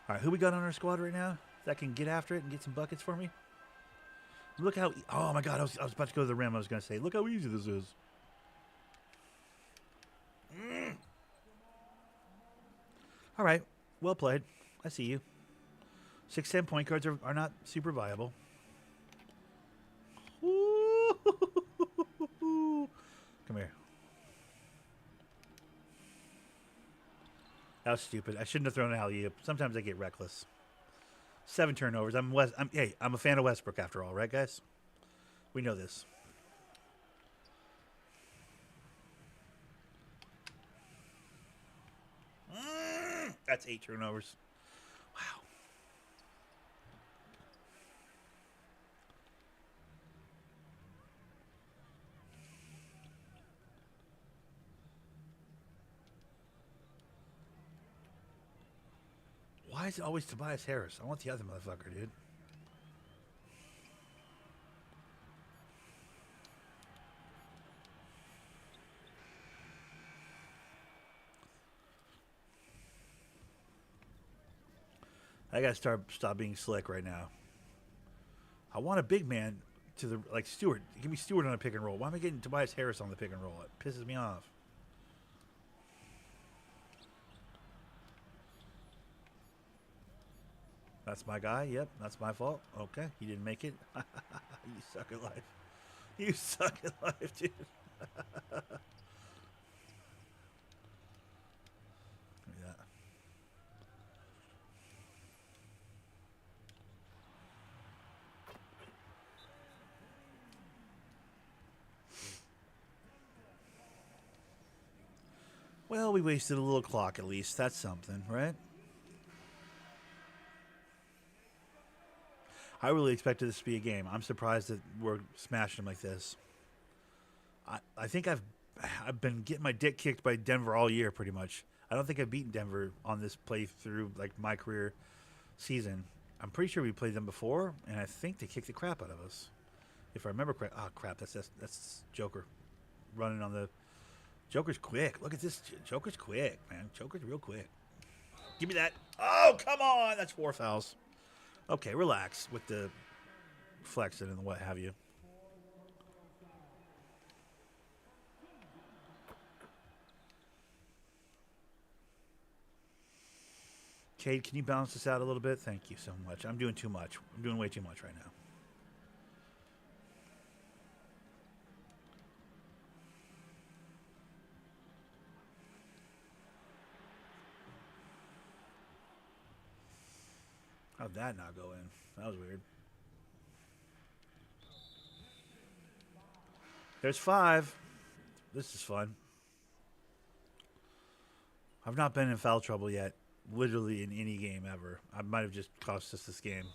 All right, who we got on our squad right now that can get after it and get some buckets for me? Look how... Oh, my God. I was about to go to the rim. I was going to say, look how easy this is. All right. Well played. I see you. 6'10" point guards are not super viable. Come here. That was stupid. I shouldn't have thrown an alley-oop. Sometimes I get reckless. 7 turnovers. I'm a fan of Westbrook after all, right, guys? We know this. That's 8 turnovers. Wow. Why is it always Tobias Harris? I want the other motherfucker, dude. I gotta stop being slick right now. I want a big man to the like Stewart. Give me Stewart on a pick and roll. Why am I getting Tobias Harris on the pick and roll? It pisses me off. That's my guy. Yep, that's my fault. Okay, he didn't make it. You suck at life. You suck at life, dude. Yeah. Well, we wasted a little clock at least. That's something, right? I really expected this to be a game. I'm surprised that we're smashing them like this. I think I've been getting my dick kicked by Denver all year, pretty much. I don't think I've beaten Denver on this playthrough, like my career season. I'm pretty sure we played them before, and I think they kicked the crap out of us. If I remember correct. Oh, crap. That's Joker running on the... Joker's quick. Look at this. Joker's quick, man. Joker's real quick. Give me that. Oh, come on. That's 4 fouls. Okay, relax with the flexing and what have you. Cade, can you balance this out a little bit? Thank you so much. I'm doing too much. I'm doing way too much right now. How'd that not go in? That was weird. There's 5. This is fun. I've not been in foul trouble yet. Literally in any game ever. I might have just cost us this game.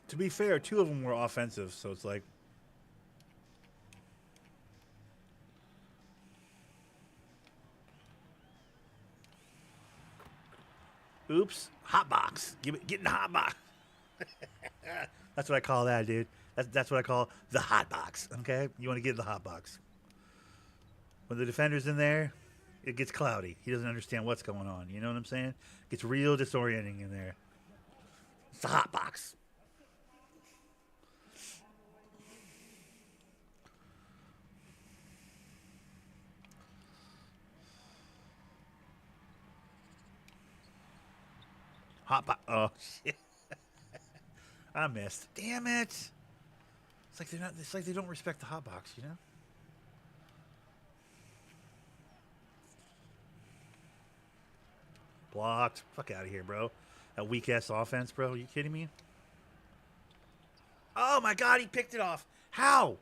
To be fair, 2 of them were offensive, so it's like... Oops. Hot box. Get in the hot box. That's what I call that, dude. That's what I call the hot box, okay? You want to get in the hot box. When the defender's in there, it gets cloudy. He doesn't understand what's going on. You know what I'm saying? It gets real disorienting in there. It's a hot box. Hot box. Oh shit! I missed. Damn it! It's like they're not. It's like they don't respect the hot box. You know? Blocked. Fuck out of here, bro. That weak ass offense, bro. Are you kidding me? Oh my god, he picked it off. How?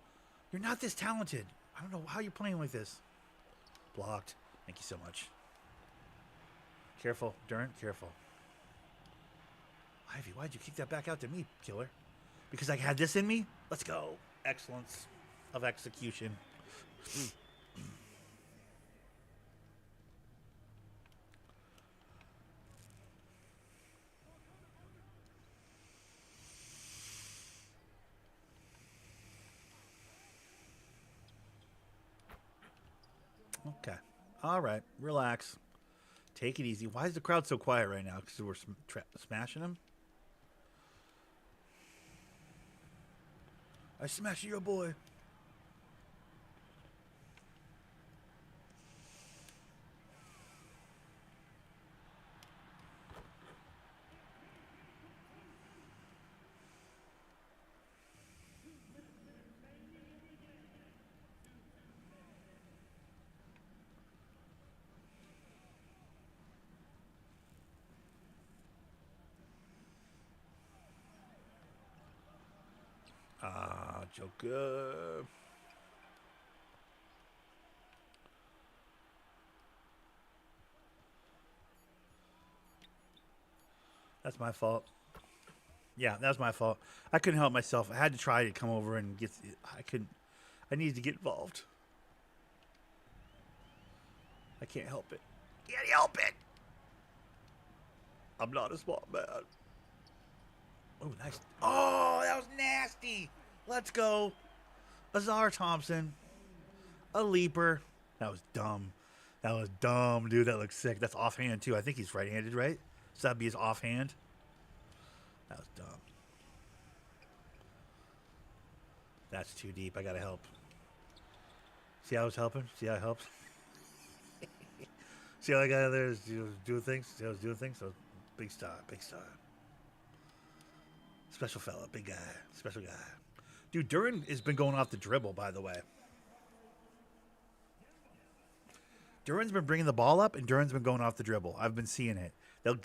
You're not this talented. I don't know how you're playing like this. Blocked. Thank you so much. Careful, Durant. Careful. Ivy, why'd you kick that back out to me, killer? Because I had this in me? Let's go. Excellence of execution. Okay. All right. Relax. Take it easy. Why is the crowd so quiet right now? Because we're smashing them? I smashed your boy. Ah, Joker. That's my fault. Yeah, that was my fault. I couldn't help myself. I had to try to come over and get. I couldn't. I needed to get involved. I can't help it. Can't help it. I'm not a smart man. Oh, nice. Oh, that was nasty. Let's go. Azar Thompson. A leaper. That was dumb. That was dumb, dude. That looks sick. That's offhand, too. I think he's right-handed, right? So that'd be his offhand. That was dumb. That's too deep. I gotta help. See how I was helping? See how I helped? See how I got there is doing things? See how I was doing things? So big star, big star. Special fella, big guy, special guy. Dude, Duran has been going off the dribble, by the way. Duran's been bringing the ball up, and Duran's been going off the dribble. I've been seeing it. They'll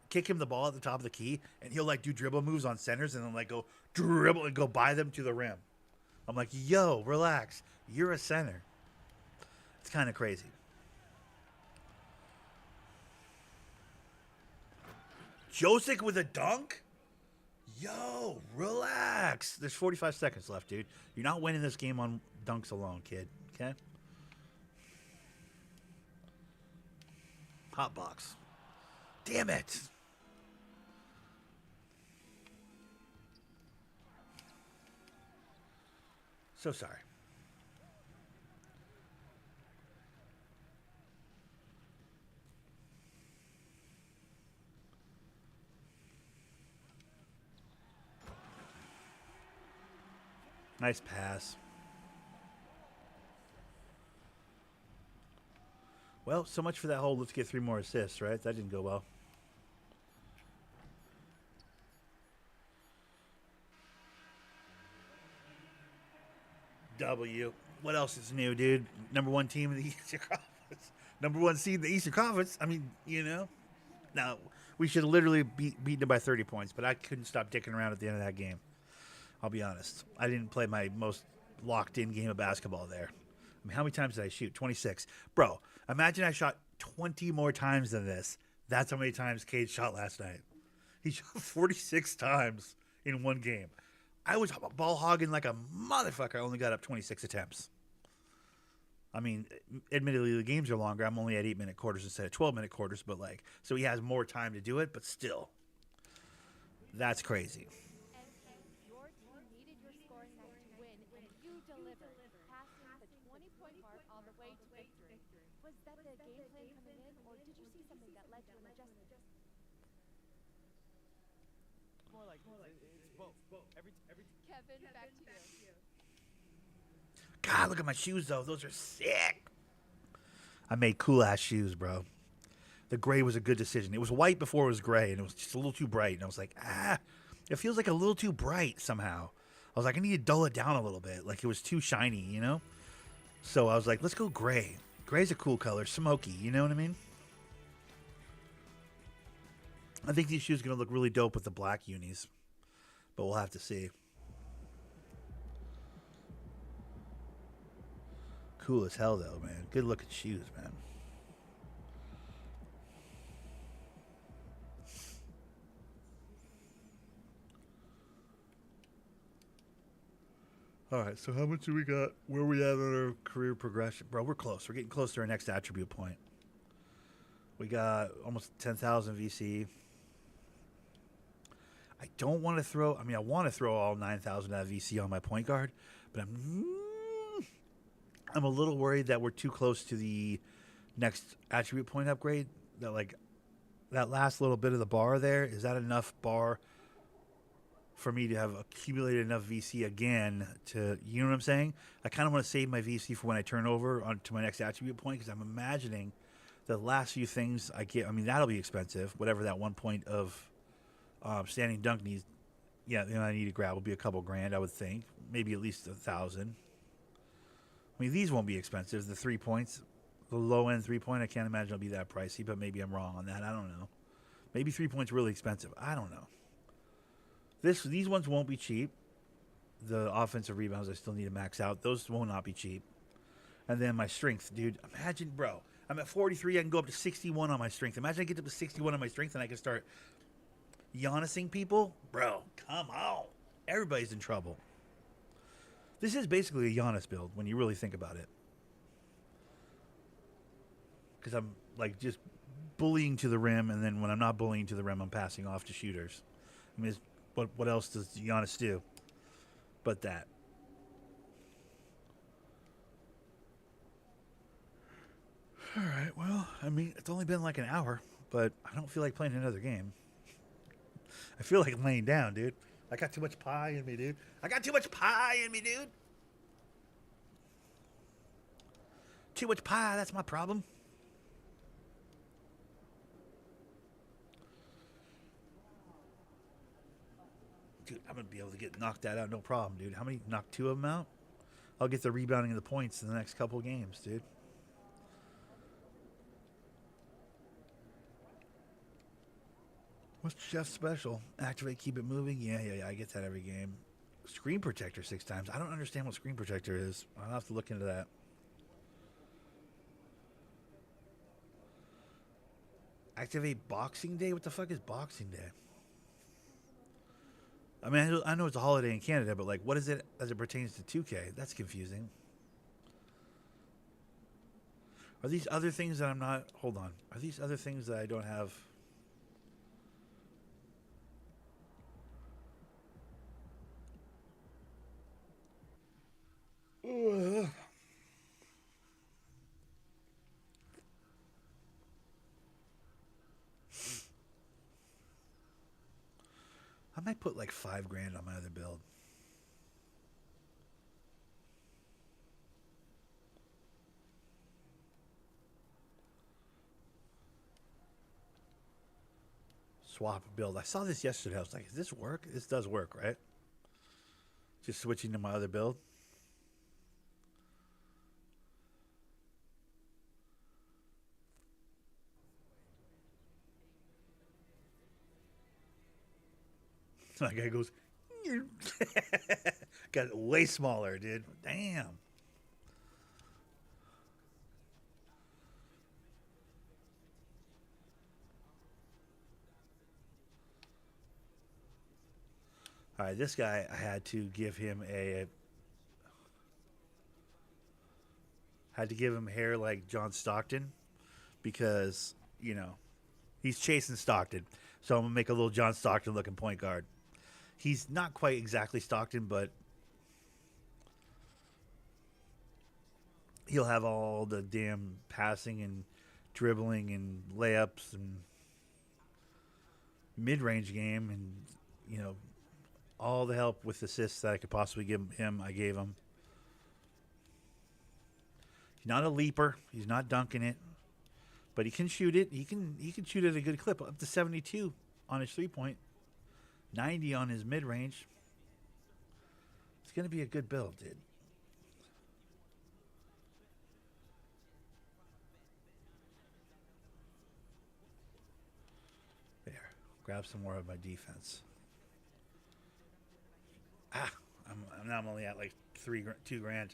kick him the ball at the top of the key, and he'll like do dribble moves on centers, and then like go dribble and go by them to the rim. I'm like, yo, relax. You're a center. It's kind of crazy. Josic with a dunk? Yo, relax. There's 45 seconds left, dude. You're not winning this game on dunks alone, kid. Okay? Hot box. Damn it. So sorry. Nice pass. Well, so much for that whole let's get 3 more assists, right? That didn't go well. W. What else is new, dude? Number 1 team in the Eastern Conference. Number 1 seed in the Eastern Conference. I mean, you know. Now, we should have literally beaten them by 30 points, but I couldn't stop dicking around at the end of that game. I'll be honest. I didn't play my most locked-in game of basketball there. I mean, how many times did I shoot? 26. Bro, imagine I shot 20 more times than this. That's how many times Cade shot last night. He shot 46 times in one game. I was ball hogging like a motherfucker. I only got up 26 attempts. I mean, admittedly, the games are longer. I'm only at 8-minute quarters instead of 12-minute quarters, but like, so he has more time to do it, but still. That's crazy. Your team needed your scoring night to win, and you delivered, passing the 20-point mark all the way to victory. Kevin, back to you. God, look at my shoes though. Those are sick. I made cool ass shoes, bro. The gray was a good decision. It was white before it was gray, and it was just a little too bright. And I was like, it feels like a little too bright somehow. I was like, I need to dull it down a little bit. Like it was too shiny, you know? So I was like, let's go gray. Gray's a cool color, smoky, you know what I mean? I think these shoes are going to look really dope with the black unis, but we'll have to see. Cool as hell, though, man. Good looking shoes, man. All right, so how much do we got? Where we at on our career progression? Bro, we're close. We're getting close to our next attribute point. We got almost 10,000 VC. I don't want to throw, I mean, I want to throw all 9,000 out of VC on my point guard, but I'm a little worried that we're too close to the next attribute point upgrade. That, like, that last little bit of the bar there, is that enough bar for me to have accumulated enough VC again to, you know what I'm saying? I kind of want to save my VC for when I turn over onto my next attribute point, because I'm imagining the last few things I get, I mean, that'll be expensive, whatever that 1 point of standing dunk needs. Yeah, you know, I need to grab will be a couple grand, I would think. Maybe at least 1,000. I mean, these won't be expensive. The 3 points, the low end 3 point, I can't imagine it'll be that pricey, but maybe I'm wrong on that. I don't know. Maybe 3 points really expensive. I don't know. These ones won't be cheap. The offensive rebounds I still need to max out. Those will not be cheap. And then my strength, dude. Imagine, bro. I'm at 43. I can go up to 61 on my strength. Imagine I get up to 61 on my strength and I can start Giannising people. Bro, come on. Everybody's in trouble. This is basically a Giannis build when you really think about it. Because I'm like just bullying to the rim, and then when I'm not bullying to the rim, I'm passing off to shooters. I mean, what else does Giannis do but that? All right, well, I mean, it's only been like an hour, but I don't feel like playing another game. I feel like laying down, dude. I got too much pie in me, dude. I got too much pie in me, dude. Too much pie, that's my problem. Dude, I'm going to be able to get knocked that out, no problem, dude. How many? Knock 2 of them out? I'll get the rebounding and the points in the next couple of games, dude. What's Chef's special? Activate, keep it moving? Yeah, I get that every game. Screen protector 6 times. I don't understand what screen protector is. I'll have to look into that. Activate Boxing Day? What the fuck is Boxing Day? I mean, I know it's a holiday in Canada, but like, what is it as it pertains to 2K? That's confusing. Are these other things that I'm not... Hold on. Are these other things that I don't have... I might put like 5 grand on my other build. Swap build. I saw this yesterday. I was like, does this work? This does work, right? Just switching to my other build. That guy goes, got it way smaller, dude. Damn. All right, this guy, I had to give him hair like John Stockton because, you know, he's chasing Stockton. So I'm going to make a little John Stockton looking point guard. He's not quite exactly Stockton, but he'll have all the damn passing and dribbling and layups and mid-range game and, you know, All the help with assists that I could possibly give him, I gave him. He's not a leaper. He's not dunking it, but he can shoot it. He can shoot at a good clip, up to 72 on his 3-point, 90 on his mid range. It's gonna be a good build, dude. There, grab some more of my defense. I'm only at like $2,000.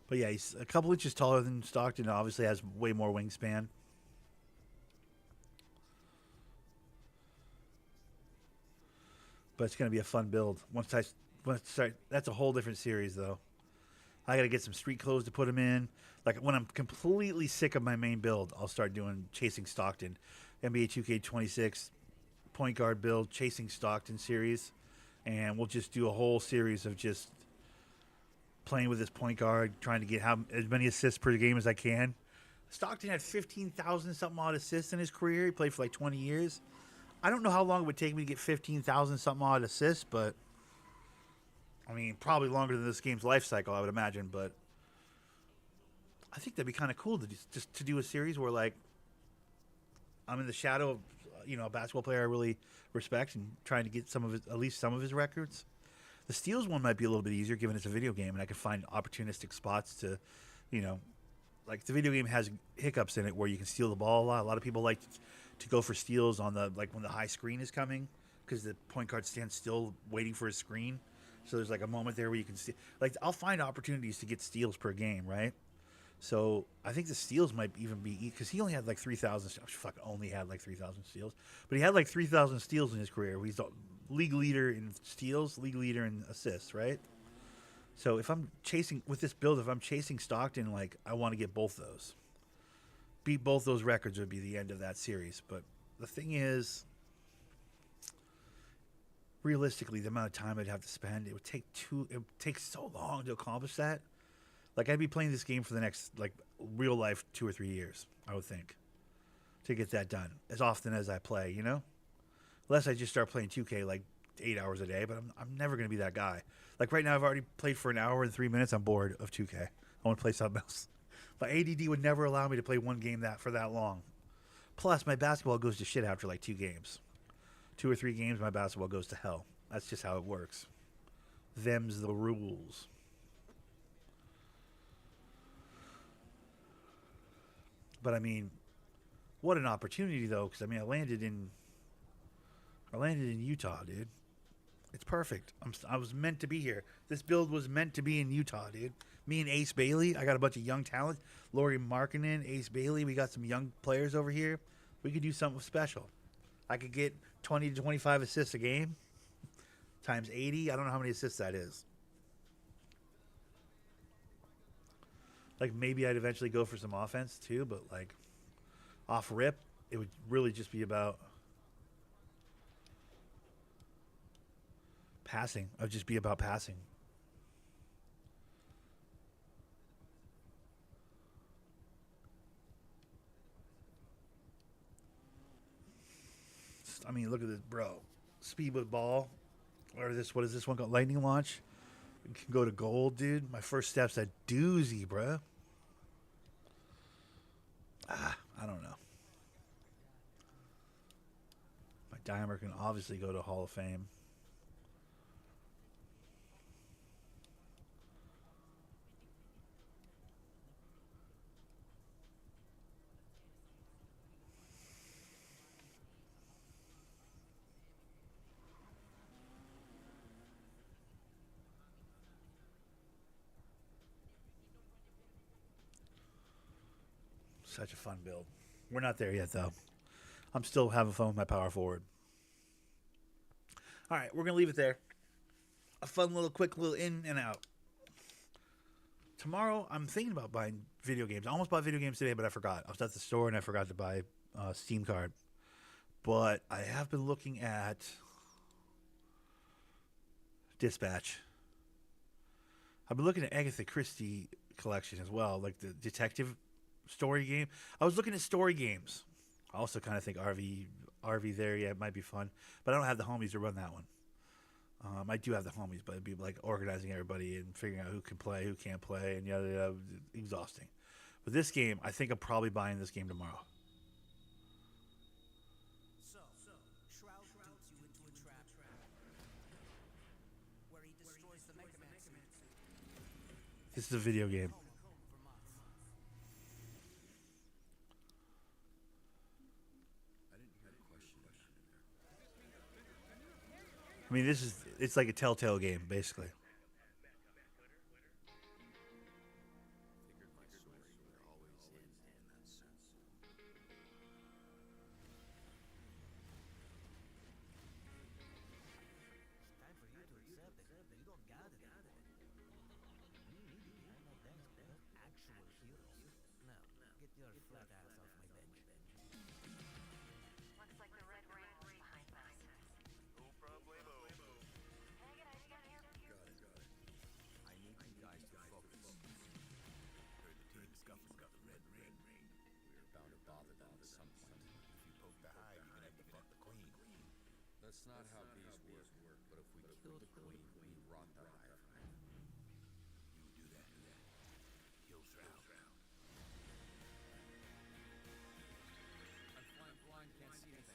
But yeah, he's a couple inches taller than Stockton. Obviously, has way more wingspan. But it's going to be a fun build. Once I start, that's a whole different series, though. I got to get some street clothes to put him in. Like when I'm completely sick of my main build, I'll start doing chasing Stockton, NBA2K26 point guard build, chasing Stockton series, and we'll just do a whole series of just playing with this point guard, trying to get as many assists per game as I can. Stockton had 15,000 something odd assists in his career. He played for like 20 years. I don't know how long it would take me to get 15,000 something odd assists, but I mean, probably longer than this game's life cycle, I would imagine. But I think that'd be kind of cool to just to do a series where like I'm in the shadow of a basketball player I really respect and trying to get at least some of his records. The steals one might be a little bit easier given it's a video game and I can find opportunistic spots to, like the video game has hiccups in it where you can steal the ball a lot. A lot of people like to go for steals on when the high screen is coming because the point guard stands still waiting for his screen. So there's like a moment there where you can see, like I'll find opportunities to get steals per game, right? So I think the steals might even be because he only had like 3,000. Fucking only had like 3,000 steals, but he had like 3,000 steals in his career. He's the league leader in steals, league leader in assists, right? So if I'm chasing with this build, if I'm chasing Stockton, like I want to get both those, beat both those records would be the end of that series. But the thing is, realistically, the amount of time I'd have to spend, it would take so long to accomplish that. Like I'd be playing this game for the next like real life 2 or 3 years, I would think, to get that done as often as I play, Unless I just start playing 2K like 8 hours a day, but I'm never going to be that guy. Like right now, I've already played for an hour and 3 minutes. I'm bored of 2K. I want to play something else. My ADD would never allow me to play one game for that long. Plus, my basketball goes to shit after like 2 games. 2 or 3 games, my basketball goes to hell. That's just how it works. Them's the rules. But I mean, what an opportunity though, because I mean, I landed in Utah, dude. It's perfect. I was meant to be here. This build was meant to be in Utah, dude. Me and Ace Bailey. I got a bunch of young talent. Laurie Markkinen, Ace Bailey. We got some young players over here. We could do something special. I could get 20 to 25 assists a game times 80. I don't know how many assists that is. Like maybe I'd eventually go for some offense too, but like off rip, it would really just be about passing. It would just be about passing. I mean, look at this, bro. Speed with ball. Or what is this one called? Lightning launch. You can go to gold, dude. My first step's a doozy, bro. I don't know. My dimer can obviously go to Hall of Fame. Such a fun build. We're not there yet, though. I'm still having fun with my power forward. All right, we're going to leave it there. A fun quick little in and out. Tomorrow, I'm thinking about buying video games. I almost bought video games today, but I forgot. I was at the store and I forgot to buy a Steam card. But I have been looking at Dispatch. I've been looking at Agatha Christie collection as well, like the detective story game. I was looking at story games. I also kind of think RV there, yeah, it might be fun. But I don't have the homies to run that one. I do have the homies, but it'd be like organizing everybody and figuring out who can play, who can't play, and yada yada. Exhausting. But this game, I think I'm probably buying this game tomorrow. So, Shroud dupes you into a trap where he destroys the Mega Man suit. This is a video game. Home for months. I mean, it's like a Telltale game, basically. Time for you to accept it. You don't got it. Me neither. I'm not thanks, but actual heroes. Now, get your flat ass off my bench. Looks like the red ring was behind us. No problemo. Can I get ice cream here? I need you guys to focus. Heard the team scuffling got the red ring. We're bound to bother them at some point. If you poke the hive, you're gonna have to fuck the queen. That's not how bees work. But if we kill the queen, we rot the hive. You do that. Kill Shroud. I'm flying blind, can't see anything.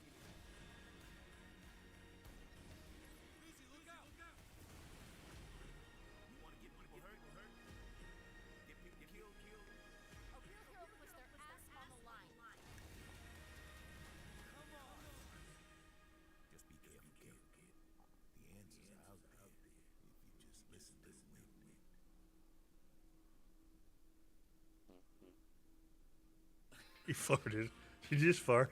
You wanna get people hurt? Get people killed? A real hero puts their ass on the line. Just be careful, kid. The answer's out there. If you just listen to the wind. You farted. You just fart.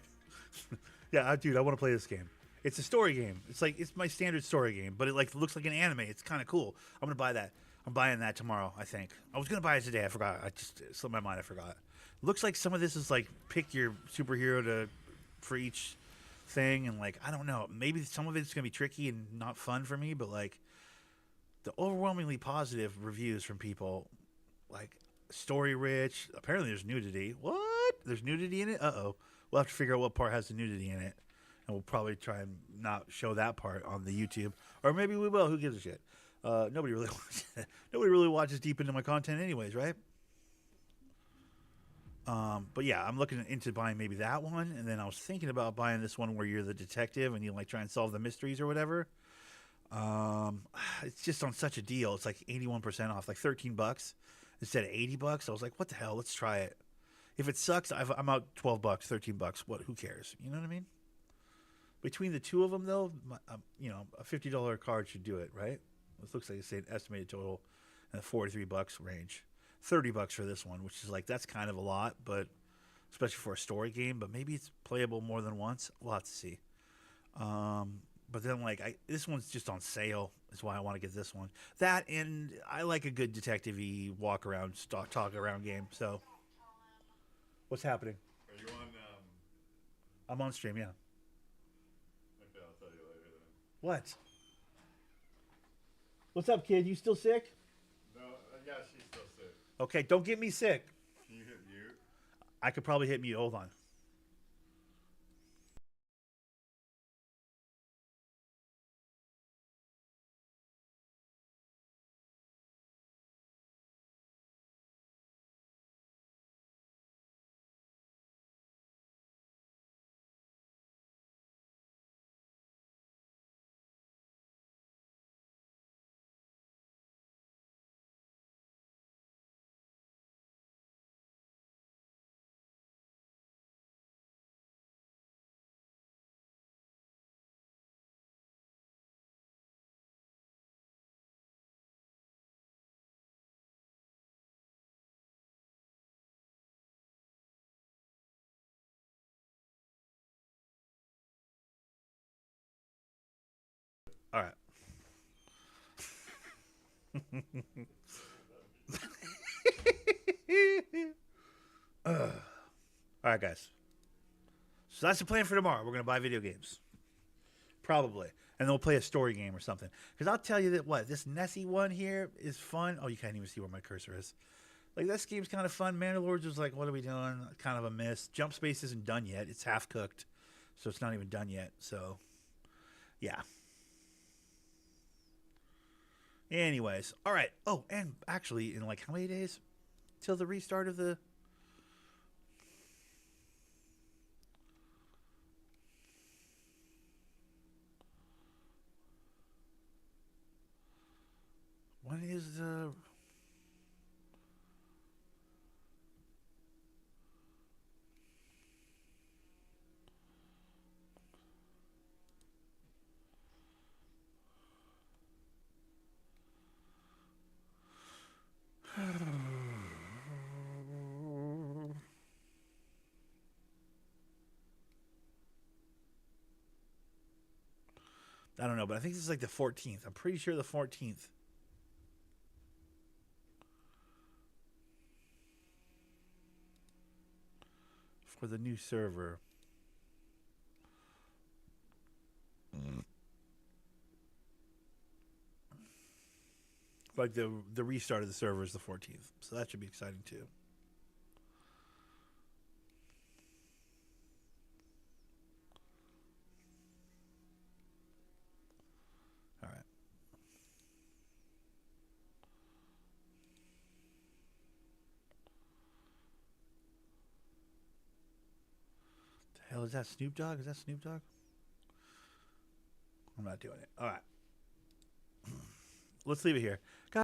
Yeah, dude, I want to play this game. It's a story game. It's my standard story game, but it like looks like an anime. It's kind of cool. I'm gonna buy that. I'm buying that tomorrow. I think I was gonna buy it today. I forgot. I just it slipped my mind. I forgot. Looks like some of this is like pick your superhero for each thing, and like I don't know. Maybe some of it's gonna be tricky and not fun for me, but like the overwhelmingly positive reviews from people, like story rich. Apparently, there's nudity. What? There's nudity in it? Uh-oh. We'll have to figure out what part has the nudity in it, and we'll probably try and not show that part on the YouTube, or maybe we will. Who gives a shit? Nobody really nobody really watches deep into my content, anyways, right? But yeah, I'm looking into buying maybe that one, and then I was thinking about buying this one where you're the detective and you like try and solve the mysteries or whatever. It's just on such a deal. It's like 81% off, like $13 instead of $80. I was like, what the hell? Let's try it. If it sucks, I'm out $12, $13. What? Who cares? You know what I mean? Between the two of them, though, a $50 card should do it, right? It looks like it's an estimated total in the $43 range. $30 for this one, which is like that's kind of a lot, but especially for a story game. But maybe it's playable more than once. We'll have to see. But then this one's just on sale. Is why I want to get this one. That and I like a good detective-y walk around, talk around game. So, what's happening? Are you on, I'm on stream. Yeah. okay, I'll tell you later then. What? What's up, kid? You still sick? No, yeah, she's still sick. Okay, don't get me sick. Can you hit mute? I could probably hit mute. Hold on. All right. All right, guys. So that's the plan for tomorrow. We're going to buy video games. Probably. And then we'll play a story game or something. Because I'll tell you that this Nessie one here is fun. Oh, you can't even see where my cursor is. Like, this game's kind of fun. Mandalorians was like, what are we doing? Kind of a miss. Jump Space isn't done yet. It's half cooked, so it's not even done yet. So, yeah. Anyways, all right. Oh, and actually, in like how many days till the restart of the? When is the? I don't know, but I think this is like the 14th. I'm pretty sure the 14th. For the new server. Like the restart of the server is the 14th. So that should be exciting too. All right. The hell is that, Snoop Dogg? Is that Snoop Dogg? I'm not doing it. All right. Let's leave it here.